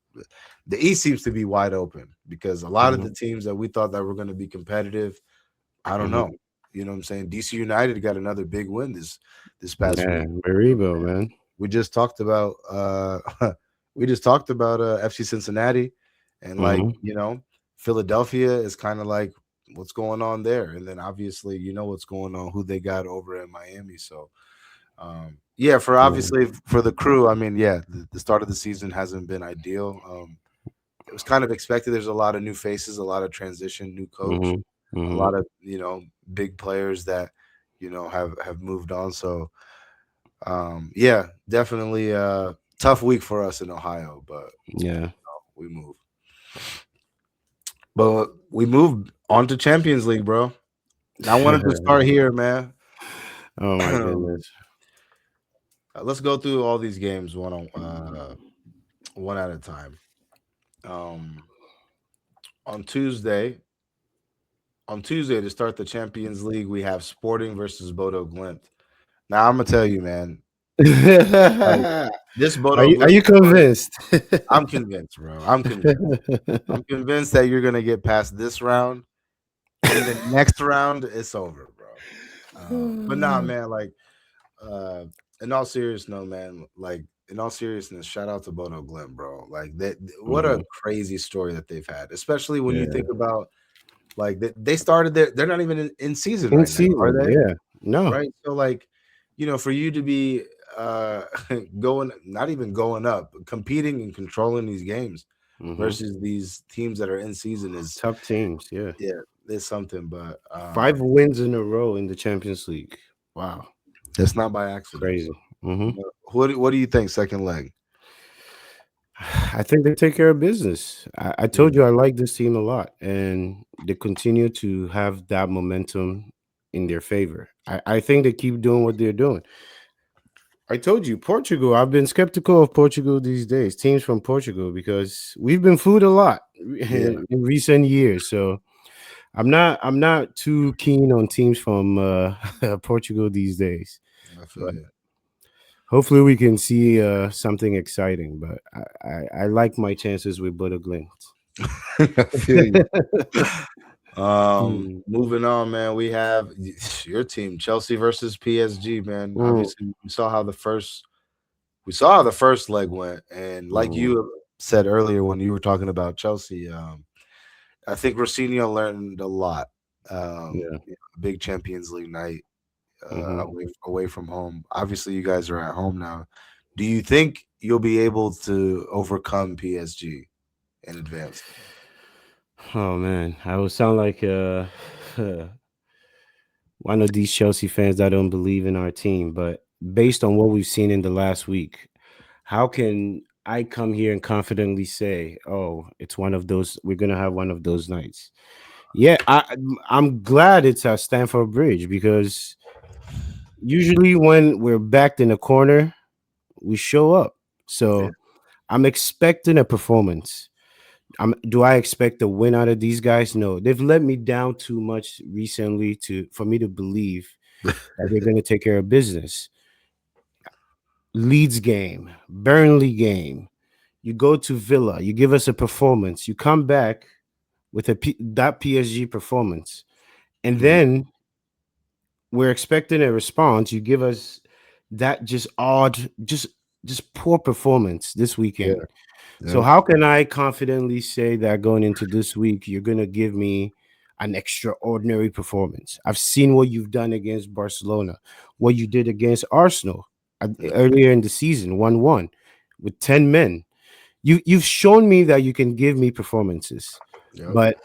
the East seems to be wide open because a lot of the Hmm. teams that we thought that were going to be competitive, I don't Hmm. know. You know what I'm saying? DC United got another big win this past Yeah. week. Maribo, man. We just talked about we just talked about FC Cincinnati, and like Hmm. Philadelphia is kind of like what's going on there, and then obviously what's going on, who they got over in Miami. So yeah, for Yeah. obviously for the Crew, I mean, yeah, the start of the season hasn't been ideal. It was kind of expected. There's a lot of new faces, a lot of transition, new coach, Hmm. a Hmm. lot of big players that have moved on. So yeah, definitely tough week for us in Ohio, but Yeah. we move. But we moved on to Champions League, bro. I wanted to start here, man. Oh my goodness. Let's go through all these games one at a time. Um, on Tuesday, on Tuesday to start the Champions League, we have Sporting versus Bodo Glimt. Now I'm gonna tell you, man, like this Bodo Are Glimt you squad, convinced? I'm convinced, bro. I'm convinced. I'm convinced that you're gonna get past this round, and then next round it's over, bro. But nah, man, like uh in all seriousness, no, man, like in all seriousness, shout out to Bodo Glimt, bro. Like that, what a Mhm. crazy story that they've had, especially when you Yeah. think about like they started they're not even in season In right now, are season, they? yeah. No. Right. So like, for you to be uh going not even going up, competing and controlling these games Mhm. versus these teams that are in season is Tough teams, yeah. yeah, is something, but 5 wins in a row in the Champions League. Wow, it's not by accident. crazy. Mhm. But what do you think second leg? I think they take care of business. I told Mm, you I like this team a lot, and they continue to have that momentum in their favor. I think they keep doing what they're doing. I told you, Portugal. I've been skeptical of Portugal these days, teams from Portugal, because we've been fooled a lot yeah, in recent years. So I'm not too keen on teams from Portugal these days. I feel But you. hopefully we can see something exciting. But I like my chances with Butter Glint. I feel you. Mm, Moving on, man. We have your team, Chelsea versus PSG, man. mm, Obviously, we saw how the first leg went, and like mm, you said earlier when you were talking about Chelsea, I think Rosinho learned a lot. yeah. Big Champions League night Hmm. away from home. Obviously, you guys are at home now. Do you think you'll be able to overcome PSG in advance? Oh man, I will sound like one of these Chelsea fans that don't believe in our team. But based on what we've seen in the last week, how can I come here and confidently say, "Oh, it's one of those. We're gonna have one of those nights." Yeah, I'm glad it's at Stamford Bridge because usually when we're backed in a corner, we show up. Yeah, So I'm expecting a performance. Do I expect a win out of these guys? No, they've let me down too much recently to for me to believe that they're going to take care of business. Leeds game, Burnley game. You go to Villa, you give us a performance. You come back with that PSG performance, and mhm, then we're expecting a response. You give us that just odd, just poor performance this yeah, weekend. So yeah, how can I confidently say that going into this week you're gonna give me an extraordinary performance? I've seen what you've done against Barcelona, what you did against Arsenal earlier in the season, 1-1 with 10 men. You've shown me that you can give me performances, yep, but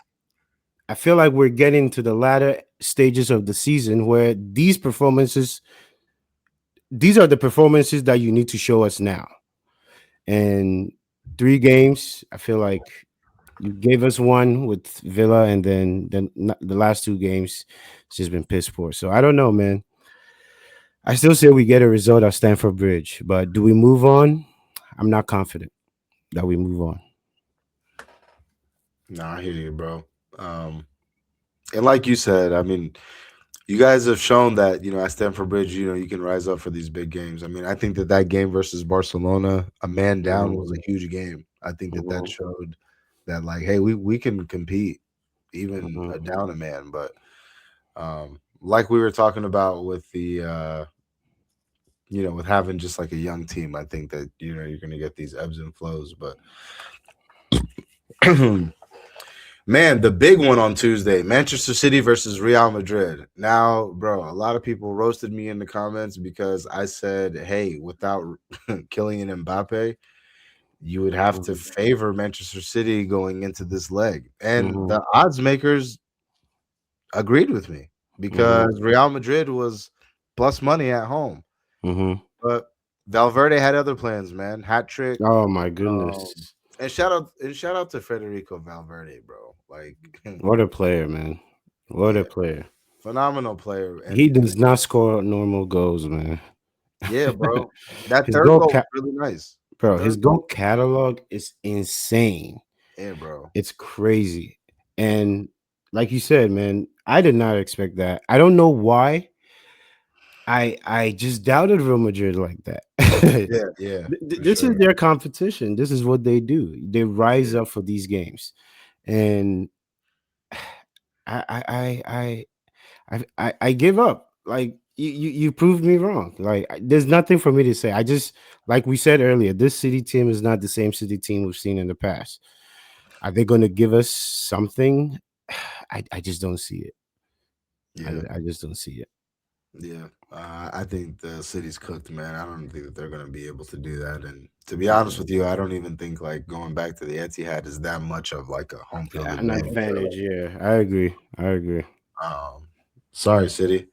I feel like we're getting to the latter stages of the season where these are the performances that you need to show us now. And 3 games, I feel like you gave us one with Villa, and then the last 2 games, it's just been piss poor. So I don't know, man. I still say we get a result at Stamford Bridge, but do we move on? I'm not confident that we move on. nah, I hear you, bro. And like you said, I mean, you guys have shown that at Stamford Bridge, you can rise up for these big games. I mean, I think that game versus Barcelona, a man down, Mhm, was a huge game. I think that mhm, showed that like, hey, we can compete even mhm. down a man. But like we were talking about with the with having just like a young team, I think that you're gonna get these ebbs and flows. But man, the big one on Tuesday, Manchester City versus Real Madrid. Now, bro, a lot of people roasted me in the comments because I said, hey, without Kylian Mbappe, you would have to Mhm, favor Manchester City going into this leg. And mhm, the odds makers agreed with me mhm, because Real Madrid was plus money at home. mhm. But Valverde had other plans, man. Hat trick, Oh my um, goodness. And shout out to Federico Valverde, bro. Like, What a player, man. What a yeah, player. phenomenal player. He And does not score normal goals, man. yeah, bro, that His third goal, goal was really nice. The bro. His third goal goal, catalog is insane. yeah, bro. It's crazy. And like you said, man, I did not expect that. I don't know why. I just doubted Real Madrid like that. Yeah, yeah, for This is sure. their competition. This is what they do. They Yeah, rise up for these games, and I give up. Like you proved me wrong. Like there's nothing for me to say. I just like we said earlier, this City team is not the same City team we've seen in the past. Are they going to give us something? I just don't see it. yeah, I just don't see it. yeah. I think the city's cooked, man. I don't think that they're gonna be able to do that. And to be honest Yeah. with you, I don't even think like going back to the Etihad is that much of like a home field An advantage. advantage, yeah. I agree. I agree. Um, sorry, City.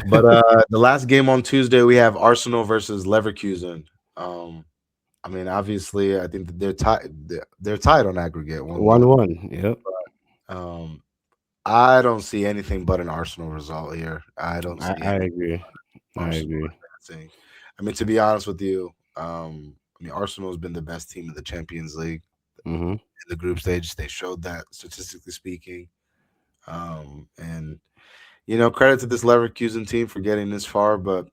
But the last game on Tuesday we have Arsenal versus Leverkusen. Um, I mean, obviously, I think that they're tied. They're tied on aggregate 1-1. 1-1. Yep. Um, I don't see anything but an Arsenal result here. I don't see I anything agree. but I Arsenal agree. advancing. I mean, to be honest with you, I mean, Arsenal has been the best team in the Champions League Hmm. in the group stage. They showed that statistically speaking. And credit to this Leverkusen team for getting this far, but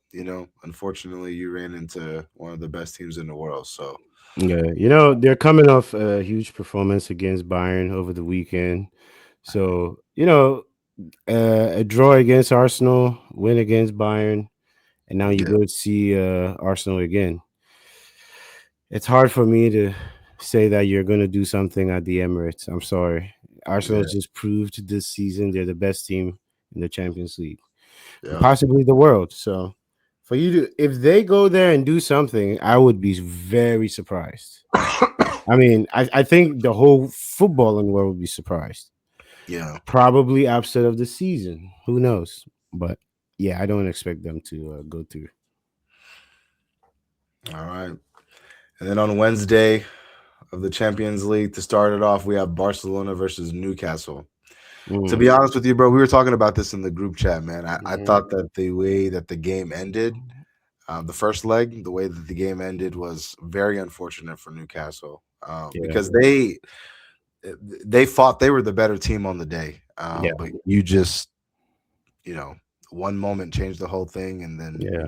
unfortunately, you ran into one of the best teams in the world. So Yeah, they're coming off a huge performance against Bayern over the weekend. So, a draw against Arsenal, win against Bayern, and now you yeah, go to see Arsenal again. It's hard for me to say that you're going to do something at the Emirates. I'm sorry. Arsenal yeah, just proved this season they're the best team in the Champions League and yeah. possibly the world. So, for you to, if they go there and do something, I would be very surprised. I mean, I think the whole footballing world would be surprised. Yeah. Probably upset of the season. Who knows? But yeah, I don't expect them to go through. All right. And then on Wednesday of the Champions League to start it off, we have Barcelona versus Newcastle. To Mm. be honest with you, bro, we were talking about this in the group chat, man. I Mhm. thought that the way that the game ended, the first leg, the way that the game ended was very unfortunate for Newcastle Yeah, because they thought they were the better team on the day, yeah, but you just you know one moment changed the whole thing, and then yeah,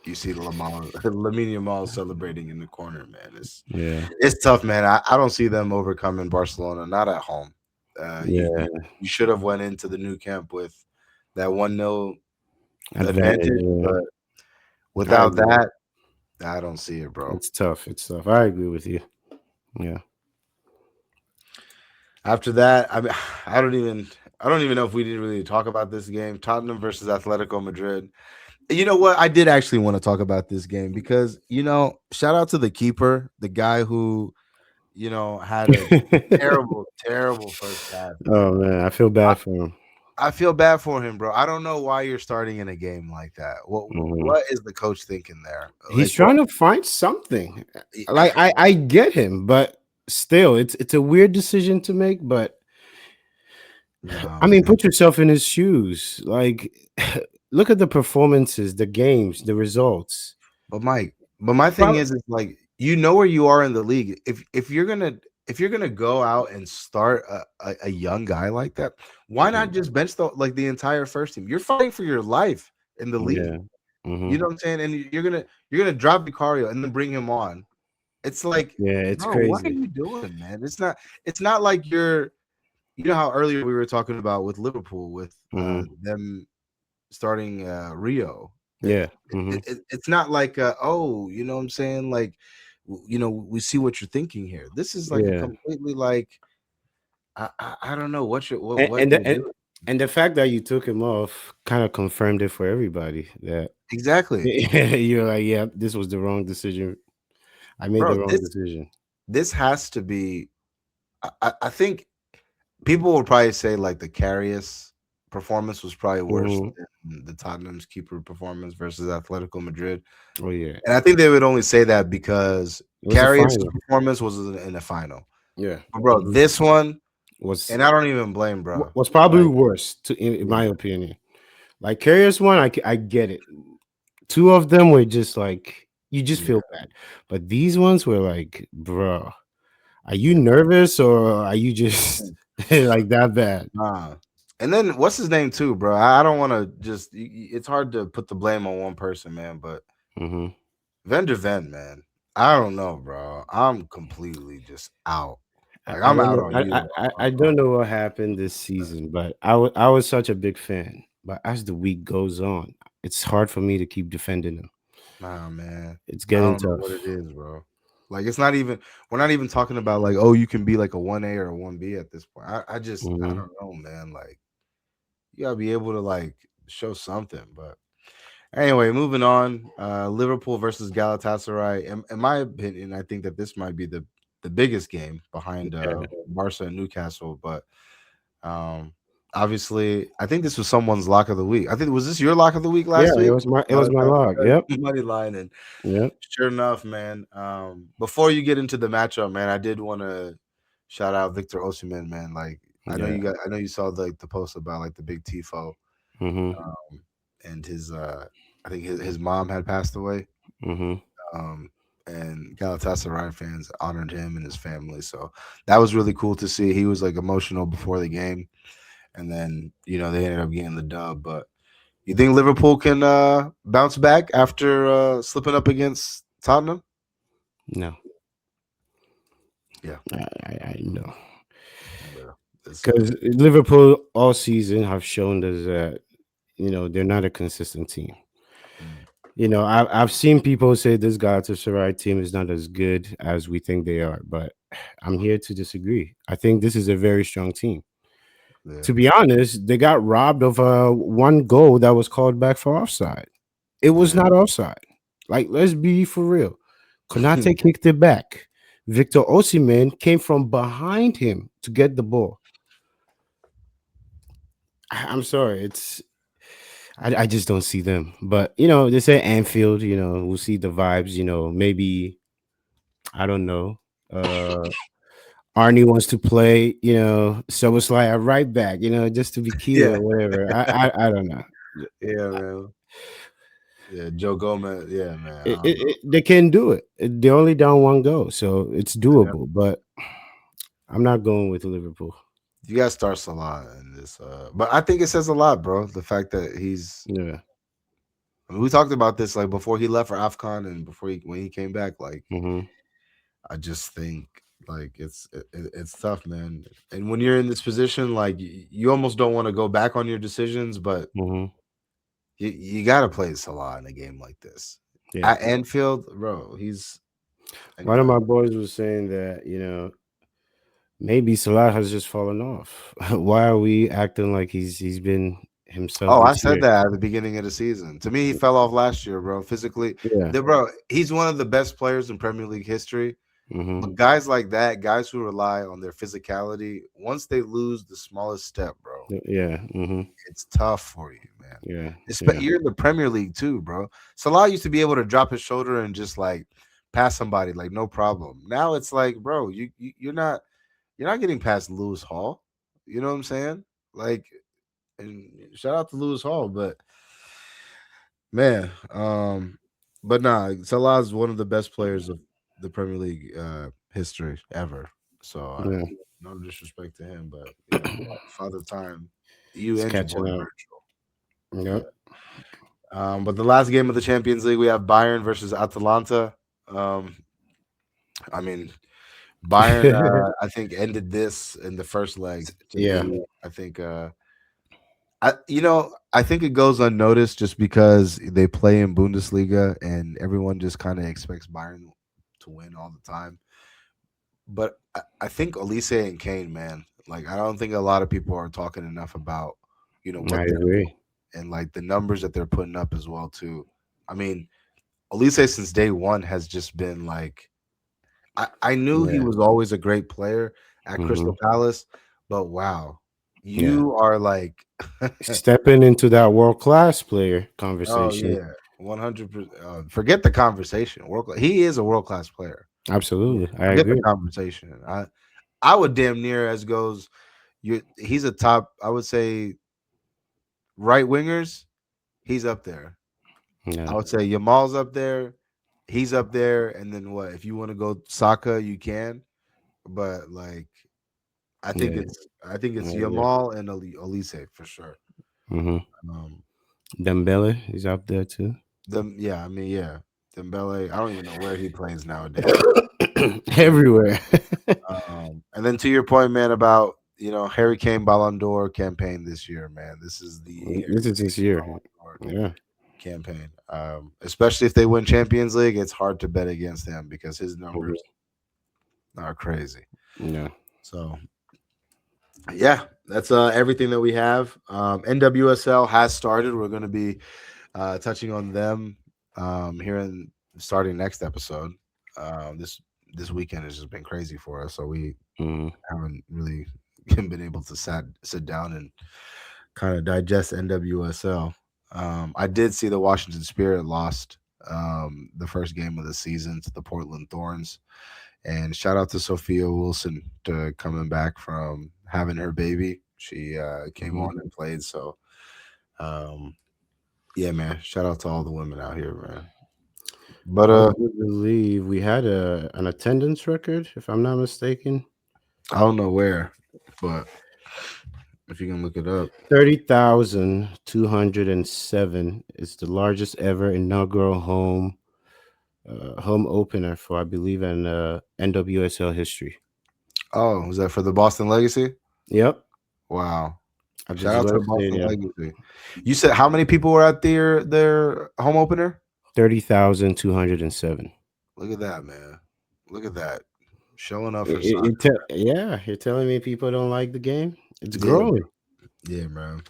you see Lamine Yamal celebrating in the corner, man. yeah, It's tough, man. I don't see them overcoming Barcelona, not at home. You yeah. should have went into the new camp with that 1-0 Advantage. advantage, Yeah, but I without agree. that, I don't see it, bro. It's tough. It's tough. I agree with you. Yeah. After that, I mean, I don't even know if we didn't really talk about this game. Tottenham versus Atletico Madrid. You know what? I did actually want to talk about this game because shout out to the keeper, the guy who had a terrible, terrible first half, Oh man. man, I feel I, bad for him. I feel bad for him, bro. I don't know why you're starting in a game like that. What Mhm. what is the coach thinking there? He's Like what? trying to find something. Like I get him, but still, it's a weird decision to make. But No, I mean, man. put yourself in his shoes. Like, look at the performances, the games, the results. But Mike, but my thing Prob- is like you know where you are in the league. If you're gonna go out and start a young guy like that, why not just bench the entire first team? You're fighting for your life in the league. Yeah. You Hmm. know what I'm saying? And you're gonna drop Vicario and then bring him on. It's like, Yeah, it's bro, what are crazy. you doing, man? It's not like you know how earlier we were talking about with Liverpool with Hmm. them starting Rio. It, Yeah. Hmm. it's not like oh, you know what I'm saying? Like we see what you're thinking here. This is like a Yeah. completely like I don't know what you're And what and you're the, and, doing. and the fact that you took him off kind of confirmed it for everybody that Exactly. you're like, yeah, this was the wrong decision. I made Bro, the wrong decision. this has to be I think people will probably say like the Carius, performance was probably worse Mhm. than the Tottenham's keeper performance versus Atletico Madrid. Oh yeah, And I think they would only say that because it was a Karius' final. performance was in the final. Yeah, But bro, mhm. this one, Was and I don't even blame bro. was probably Like, worse in yeah, my opinion. Like Curious one, I get it. Two of them were just like you just yeah. feel bad, but these ones were like, bro, are you nervous or are you just like that bad? Nah. And then what's his name too, bro? I don't want to just. It's hard to put the blame on one person, man. But Hmm. Van der Ven, man, I don't know, bro. I'm completely just out. Like I I'm don't out know. on you. I don't know what happened this season, but I was such a big fan. But as the week goes on, it's hard for me to keep defending him. Nah, man. It's I getting don't know what it tough. is, bro. Like it's not even. We're not even talking about like, oh, you can be like a 1A or a 1B at this point. I just I Hmm. don't know, man. Like you gotta be able to like show something. But anyway, moving on. Liverpool versus Galatasaray. In my opinion, I think that this might be the biggest game behind Yeah, Barca and Newcastle. But um, obviously, I think this was someone's lock of the week. I think was this your lock of the week yeah. last week? It was my log. Yep, Money line, and yep, sure enough, man. Before you get into the matchup, man, I did want to shout out Victor Osimhen, man. Like yeah. I know you saw the post about like the big tifo, Hmm. um, and his I think his mom had passed away. Hmm. Um, and Galatasaray fans honored him and his family, so that was really cool to see. He was like emotional before the game, and then they ended up getting the dub. But you think Liverpool can bounce back after slipping up against Tottenham? No, Yeah, I know. yeah. It's Because Liverpool all season have shown us that they're not a consistent team. mm, I've seen people say this Galatasaray team is not as good as we think they are, but I'm here to disagree. I think this is a very strong team. yeah. To be honest, they got robbed of one goal that was called back for offside. It was Yeah. not offside. Like, let's be for real. Konate kicked it back. Victor Osimhen came from behind him to get the ball. I'm sorry, I just don't see them. But they say Anfield. We'll see the vibes. Maybe I don't know. Uh, Arnie wants to play. So it's like a right back. Just to be cute Yeah. or whatever. I don't know. Yeah, man. Yeah, Joe Gomez. Yeah, man. I don't know. They can do it. They're only down one goal, so it's Yeah. doable. But I'm not going with Liverpool. You got to start Salah in this. But I think it says a lot, bro. The fact that Yeah. I mean, we talked about this like before he left for AFCON and before when he came back. Like, Hmm. I just think like it's tough, man. And when you're in this position, like you almost don't want to go back on your decisions, but Hmm. you got to play Salah in a game like this Yeah. at Anfield, bro. He's One of anyway. my boys was saying that maybe Salah has just fallen off. Why are we acting like he's been himself Oh, I this said year? that at the beginning of the season. To me, he fell off last year, bro. Physically, Yeah. bro, he's one of the best players in Premier League history. Hmm. But guys like that, guys who rely on their physicality, once they lose the smallest step, bro, Yeah. Hmm. it's tough for you, man. Yeah. Yeah. You're in the Premier League too, bro. Salah used to be able to drop his shoulder and just like pass somebody like no problem. Now it's like, bro, you're not getting past Lewis Hall. You know what I'm saying? Like, and shout out to Lewis Hall, but man, but nah, Salah is one of the best players of the Premier League history ever. So Yeah. no disrespect to him, but Father Time, you It's and your boy catching up. Virgil. Yep. Yeah. But the last game of the Champions League, we have Bayern versus Atalanta. Um, I mean, Bayern, I think ended this in the first leg. To Yeah. me, I think I think it goes unnoticed just because they play in Bundesliga and everyone just kind of expects Bayern to win all the time. But I think Olise and Kane, man, like I don't think a lot of people are talking enough about I what they're agree. and like the numbers that they're putting up as well too. I mean, Olise since day one has just been like I knew he Yeah. was always a great player at Hmm. Crystal Palace, but wow. Yeah. You are like, Stepping into that world class player oh conversation. yeah, 100%. Forget the conversation. He is a world class player. Absolutely. I Forget the agree. conversation. I would damn near as goes. He's a top. I would say right wingers. He's up there. I Yeah. would say Yamal's up there. He's up there, and then what? If you want to go Saka, you can. But like, Yeah. I think I it's agree. Yamal and Olise for sure. Hmm. Um, Dembele is up there too. yeah, I mean, yeah, Dembele. I don't even know where he plays nowadays. But Everywhere. and then to your point, man, about Harry Kane Ballon d'Or campaign this year, man. This is the Harry This is Kane this year. Ballon d'Or Yeah. campaign. Especially if they win Champions League, it's hard to bet against him because his numbers Mhm. are crazy. Yeah. So yeah, that's everything that we have. NWSL has started. We're going to be touching on them here in starting next episode. This weekend has just been crazy for us, so we Hmm. haven't really been able to sit down and kind of digest NWSL. I did see the Washington Spirit lost the first game of the season to the Portland Thorns. And shout out to Sophia Wilson to coming back from having her baby. She came Hmm. on and played. So, um, yeah, man. Shout out to all the women out here, man. But I do believe we had an attendance record, if I'm not mistaken. I don't know where, but if you can look it up. 30,207 is the largest ever inaugural home opener for, I believe, an NWSL history. Oh, was that for the Boston Legacy? Yep, Wow. at the Shout out to the Gillette Boston Stadium. Legacy. You said how many people were at their home opener? 30,207. Look at that, man. Look at that. Showing up for soccer. Yeah, you're telling me people don't like the game? It's Yeah, growing. yeah, man.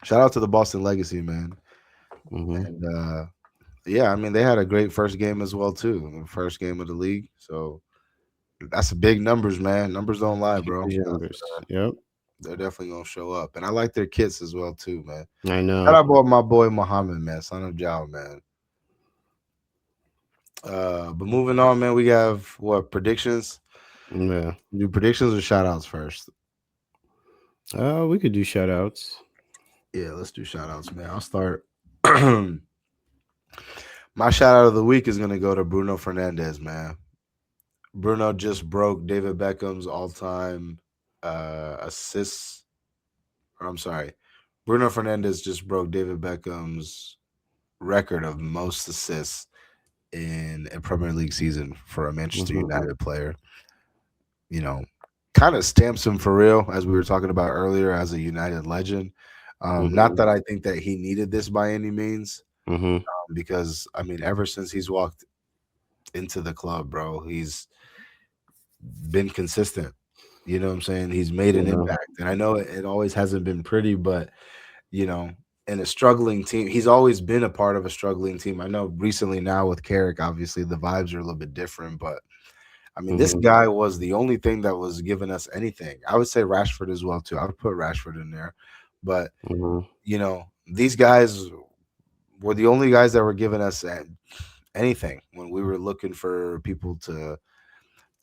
Shout out to the Boston Legacy, man. Hmm. And yeah, I mean they had a great first game as well too. The first game of the league. So that's big numbers, man. Numbers don't lie, bro. Huge numbers. Yep, They're definitely gonna show up. And I like their kits as well too, man. I Shout know. out about my boy Muhammad, man, son of Jao, man. But moving on, man, we have what predictions? Yeah. Do predictions or shout outs first? We could do shout outs. Yeah, let's do shout outs, man. I'll start. My shout out of the week is gonna go to Bruno Fernandez, man. Bruno just broke David Beckham's all-time assists. Or I'm sorry, Bruno Fernandez just broke David Beckham's record of most assists in a Premier League season for a Manchester Hmm. United player. You know, kind of stamps him for real, as we were talking about earlier, as a United legend. Not Hmm. that I think that he needed this by any means, Hmm. because I mean, ever since he's walked into the club, bro, he's been consistent. You know what I'm saying? He's made an Yeah. impact. And I know it always hasn't been pretty, but you know, in a struggling team, he's always been a part of a struggling team. I know recently now with Carrick, obviously the vibes are a little bit different, but I mean, this Hmm. guy was the only thing that was giving us anything. I would say Rashford as well too. I would put Rashford in there, but Hmm. these guys were the only guys that were giving us anything when we were looking for people to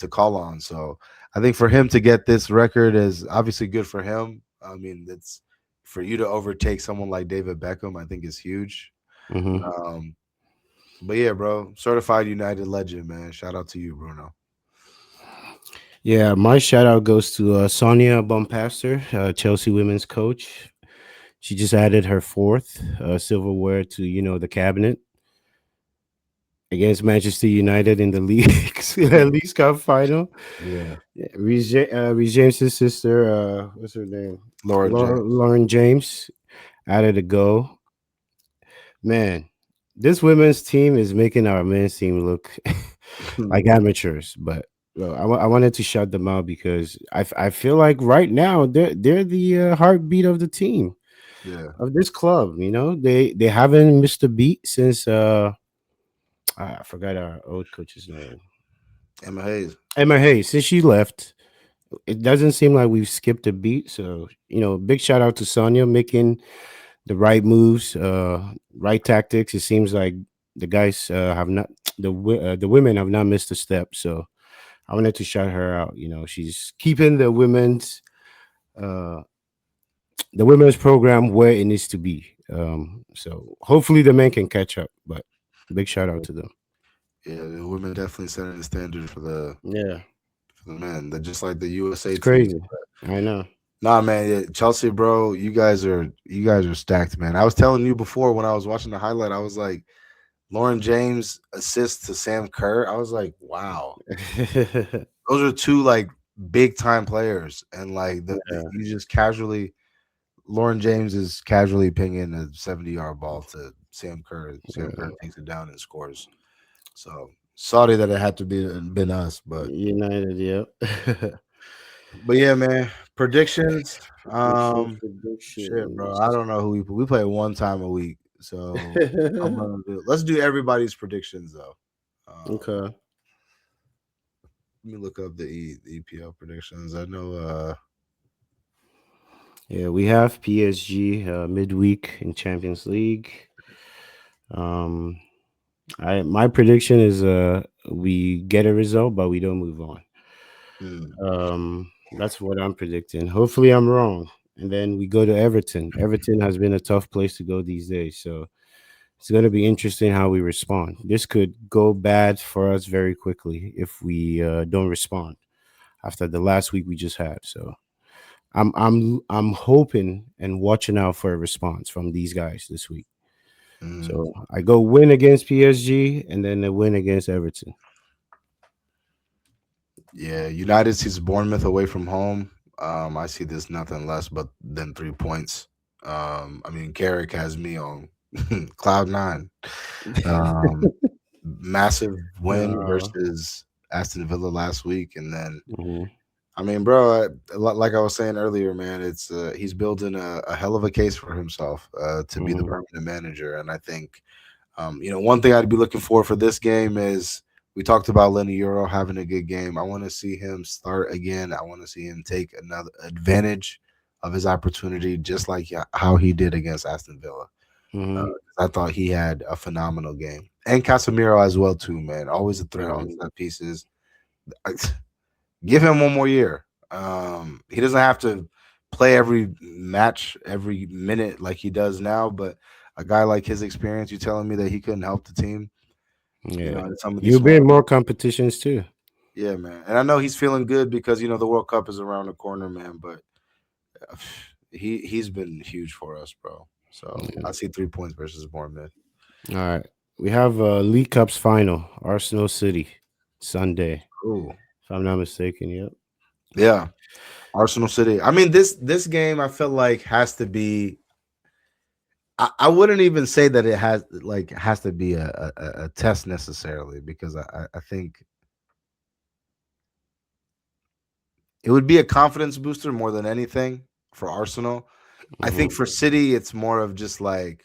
call on. So I think for him to get this record is obviously good for him. I mean, it's for you to overtake someone like David Beckham, I think is huge. Hmm. Um, but yeah, bro, certified United legend, man. Shout out to you, Bruno. Yeah, my shout out goes to Sonia Bompaster, Chelsea women's coach. She just added her fourth silverware to the cabinet against Manchester United in the League's Cup Final. Yeah, Yeah, Reece James's sister, what's her name? Laura James. Lauren James added a goal. Man, this women's team is making our men's team look like amateurs. But well, I wanted to shout them out because I feel like right now they're the heartbeat of the team Yeah, of this club. They haven't missed a beat since I forgot our old coach's name, Emma Hayes. Emma Hayes, since she left. it doesn't seem like we've skipped a beat. So, big shout out to Sonia making the right moves, right tactics. It seems like the guys have not the women have not missed a step. So I wanted to shout her out. She's keeping uh, the women's program where it needs to be. So hopefully the men can catch up. But big shout out to them. Yeah, the women definitely setting the standard Yeah, for the men. They're just like the USA it's team. crazy. I know. Nah, man, yeah, Chelsea, bro, you guys are stacked, man. I was telling you before when I was watching the highlight, I was like, Lauren James assist to Sam Kerr. I was like, wow, those are two like big time players, and like you just casually, Lauren James is casually pinging a 70-yard ball to Sam Kerr. Sam Kerr takes it down and scores. So sorry that it had to be been us, United, yep. but yeah, man. Predictions. Prediction, Shit, bro. predictions. I don't know who we play one time a week, so I'm gonna do. Let's do everybody's predictions though. Okay. Let me look up the EPL predictions. I know. Yeah, we have PSG midweek in Champions League. Um, I my prediction is we get a result, but we don't move on. hmm, That's what I'm predicting. Hopefully, I'm wrong. And then we go to Everton. Everton has been a tough place to go these days, so it's going to be interesting how we respond. This could go bad for us very quickly if we don't respond after the last week we just had. So I'm hoping and watching out for a response from these guys this week. hmm. So I go win against PSG and then a win against Everton. Yeah, United sees Bournemouth away from home. I see this nothing less but than 3 points. I mean, Carrick has me on cloud nine. Um, Massive win Uh, versus Aston Villa last week, and then mhm, I mean, bro, like I was saying earlier, man, it's he's building a hell of a case for himself to be the mhm, permanent manager, and I think one thing I'd be looking for this game is we talked about Lenny Euro having a good game. I want to see him start again. I want to see him take another advantage of his opportunity, just like how he did against Aston Villa. mhm. I thought he had a phenomenal game, and Casemiro as well too, man. Always a threat on Yeah, set pieces. Give him one more year. He doesn't have to play every match, every minute like he does now, but a guy like his experience, you telling me that he couldn't help the team, yeah. in some of these You'll be smaller in more games. competitions too. Yeah, man. And I know he's feeling good because the World Cup is around the corner, man. But uh, he's been huge for us, bro. So I see 3 points versus Bournemouth. All right. We have League Cups final, Arsenal City, Sunday. Ooh, If I'm not mistaken. Yep. yeah, Arsenal City. I mean, this game I feel like has to be. I wouldn't even say that it has to be a test necessarily because I think it would be a confidence booster more than anything for Arsenal. I think Hmm. for City, it's more of just like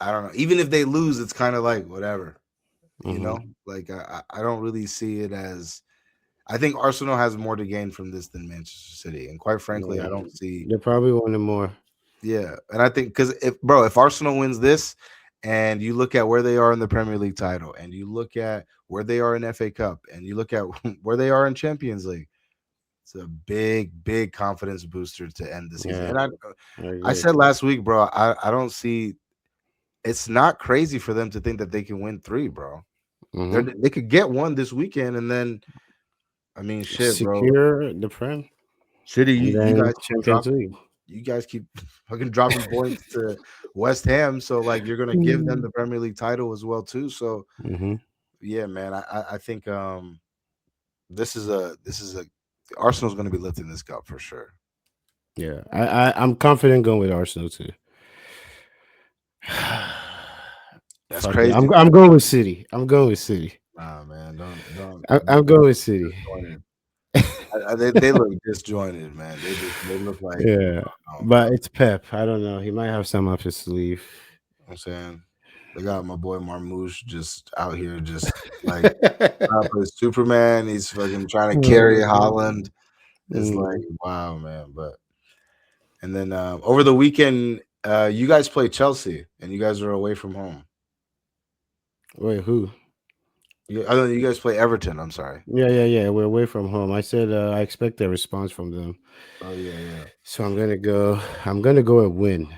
I don't know. Even if they lose, it's kind of like whatever, Hmm. Like I don't really see it as. I think Arsenal has more to gain from this than Manchester City, and quite frankly, I Yeah. don't see. They probably wanted more. Yeah, and I think because if Arsenal wins this, and you look at where they are in the Premier League title, and you look at where they are in FA Cup, and you look at where they are in Champions League, it's a big confidence booster to end the season. Yeah, And I I agree. said last week, bro, I don't see. It's not crazy for them to think that they can win three, bro. Hmm. They could get one this weekend, and then I mean, shit, bro. Secure the Prem City, and you then guys keep Champions dropping. League. You guys keep fucking dropping points to West Ham, so like you're gonna give them the Premier League title as well too. So Hmm. yeah, man, I think this is a Arsenal's gonna be lifting this cup for sure. Yeah, I'm confident going with Arsenal too. That's Fuck it. crazy, I'm man. going with City. I'm going with City. Nah, man, don't I'm going with City. disjointed. They look disjointed, man. They look like Yeah, oh, bro. but it's Pep. I don't know. He might have some up his sleeve. I'm saying. They got my boy Marmouche just out here, just like trying to play Superman. He's fucking trying to carry Holland. It's like Mm. wow, man. But and then over the weekend, you guys play Chelsea, and you guys are away from home. Wait, who? You guys play Everton. I'm sorry. Yeah, yeah, yeah. We're away from home. I said I expect a response from them, Oh yeah, yeah. so I'm gonna go. I'm gonna go and win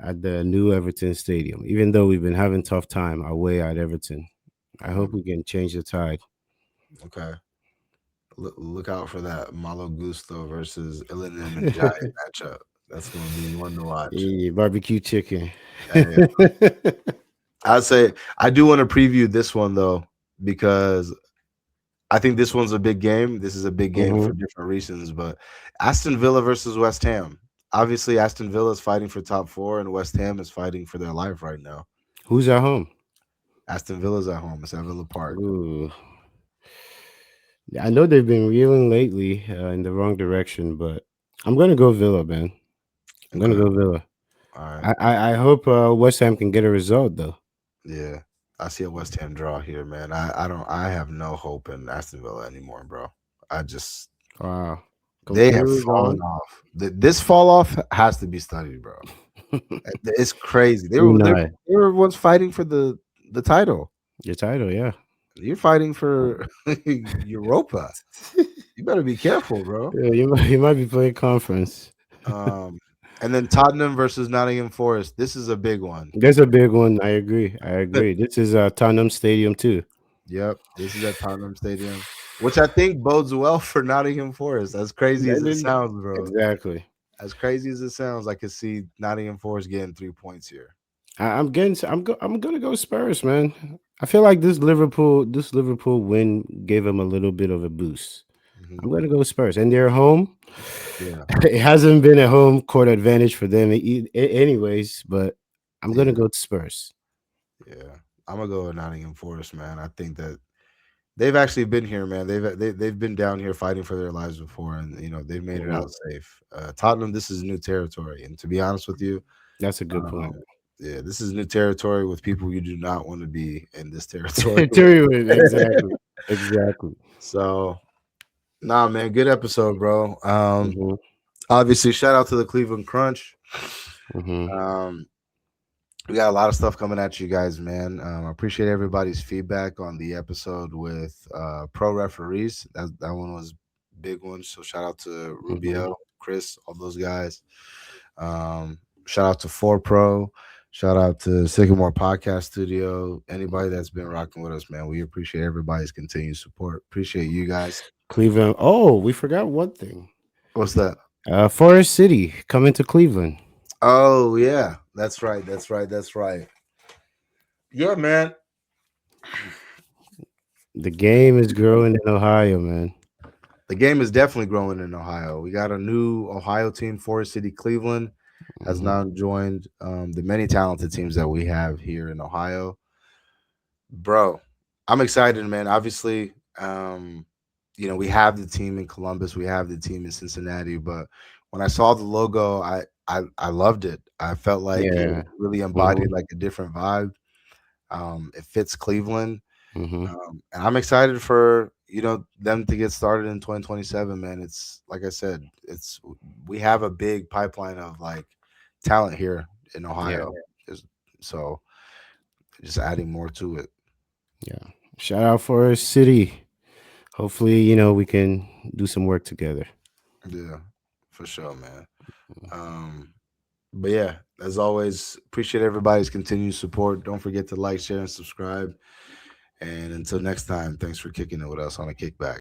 at the new Everton Stadium. Even though we've been having tough time away at Everton, I hope Mm, we can change the tide. okay. Look out for that Malo Gusto versus Ilinen and Jai matchup. That's gonna be one to watch. Yeah, barbecue chicken. Hey, I'd say I do want to preview this one though because I think this one's a big game. This is a big game Hmm. for different reasons, but Aston Villa versus West Ham. Obviously, Aston Villa is fighting for top four, and West Ham is fighting for their life right now. Who's at home? Aston Villa's at home. It's at Villa Park. Ooh, I know they've been reeling lately in the wrong direction, but I'm gonna go Villa, man. I'm gonna Okay. go Villa. All right. I hope West Ham can get a result though. Yeah. I see a West Ham draw here, man. I have no hope in Aston Villa anymore, bro. I just Wow, they have completely fallen gone. off. This fall off has to be studied, bro. It's crazy. They were they, Unai, they were once fighting for the title. your title, yeah. You're fighting for Europa. You better be careful, bro. Yeah, you might be playing conference. Um, and then Tottenham versus Nottingham Forest. This is a big one. There's a big one. I agree. I agree. This is Tottenham Stadium too. Yep, this is at Tottenham Stadium, which I think bodes well for Nottingham Forest. As crazy as it sounds, bro. Exactly. As crazy as it sounds, I could see Nottingham Forest getting 3 points here. I'm getting. I'm gonna go Spurs, man. I feel like this Liverpool win gave them a little bit of a boost. Hmm. I'm gonna go Spurs, and they're home. Yeah, It hasn't been a home court advantage for them, anyways. But I'm gonna yeah, go to Spurs. yeah. I'm gonna go with Nottingham Forest, man. I think that they've actually been here, man. They've been down here fighting for their lives before, and they've made it out Mhm. safe. Tottenham, this is new territory, and to be honest with you, That's a good point. um, yeah, this is new territory with people you do not want to be in this territory with. Terry Wood, exactly, exactly. So, nah, man, good episode, bro. Hmm. Obviously, shout out to the Cleveland Crunch. Hmm. Um, we got a lot of stuff coming at you guys, man. I appreciate everybody's feedback on the episode with pro referees. That one was a big one. So shout out to Hmm. Rubio, Chris, all those guys. Shout out to 4Pro. Shout out to Sycamore Podcast Studio. Anybody that's been rocking with us, man. We appreciate everybody's continued support. Appreciate you guys. Cleveland. Oh, we forgot one thing. What's that? Forest City coming to Cleveland. Oh yeah, that's right. That's right. That's right. Yeah, man. The game is growing in Ohio, man. The game is definitely growing in Ohio. We got a new Ohio team, Forest City Cleveland, has Hmm. now joined the many talented teams that we have here in Ohio. Bro, I'm excited, man. Obviously, we have the team in Columbus, we have the team in Cincinnati, but when I saw the logo, I loved it. I felt like it Yeah. really Hmm. embodied like a different vibe. It fits Cleveland. Hmm. And I'm excited for them to get started in 2027, man. It's like I said, we have a big pipeline of like talent here in Yeah. Ohio. Is so just adding more to it. Yeah. Shout out Forest City. Hopefully, we can do some work together. Yeah, for sure, man. Um, but yeah, as always, appreciate everybody's continued support. Don't forget to like, share, and subscribe. And until next time, thanks for kicking it with us on a kickback.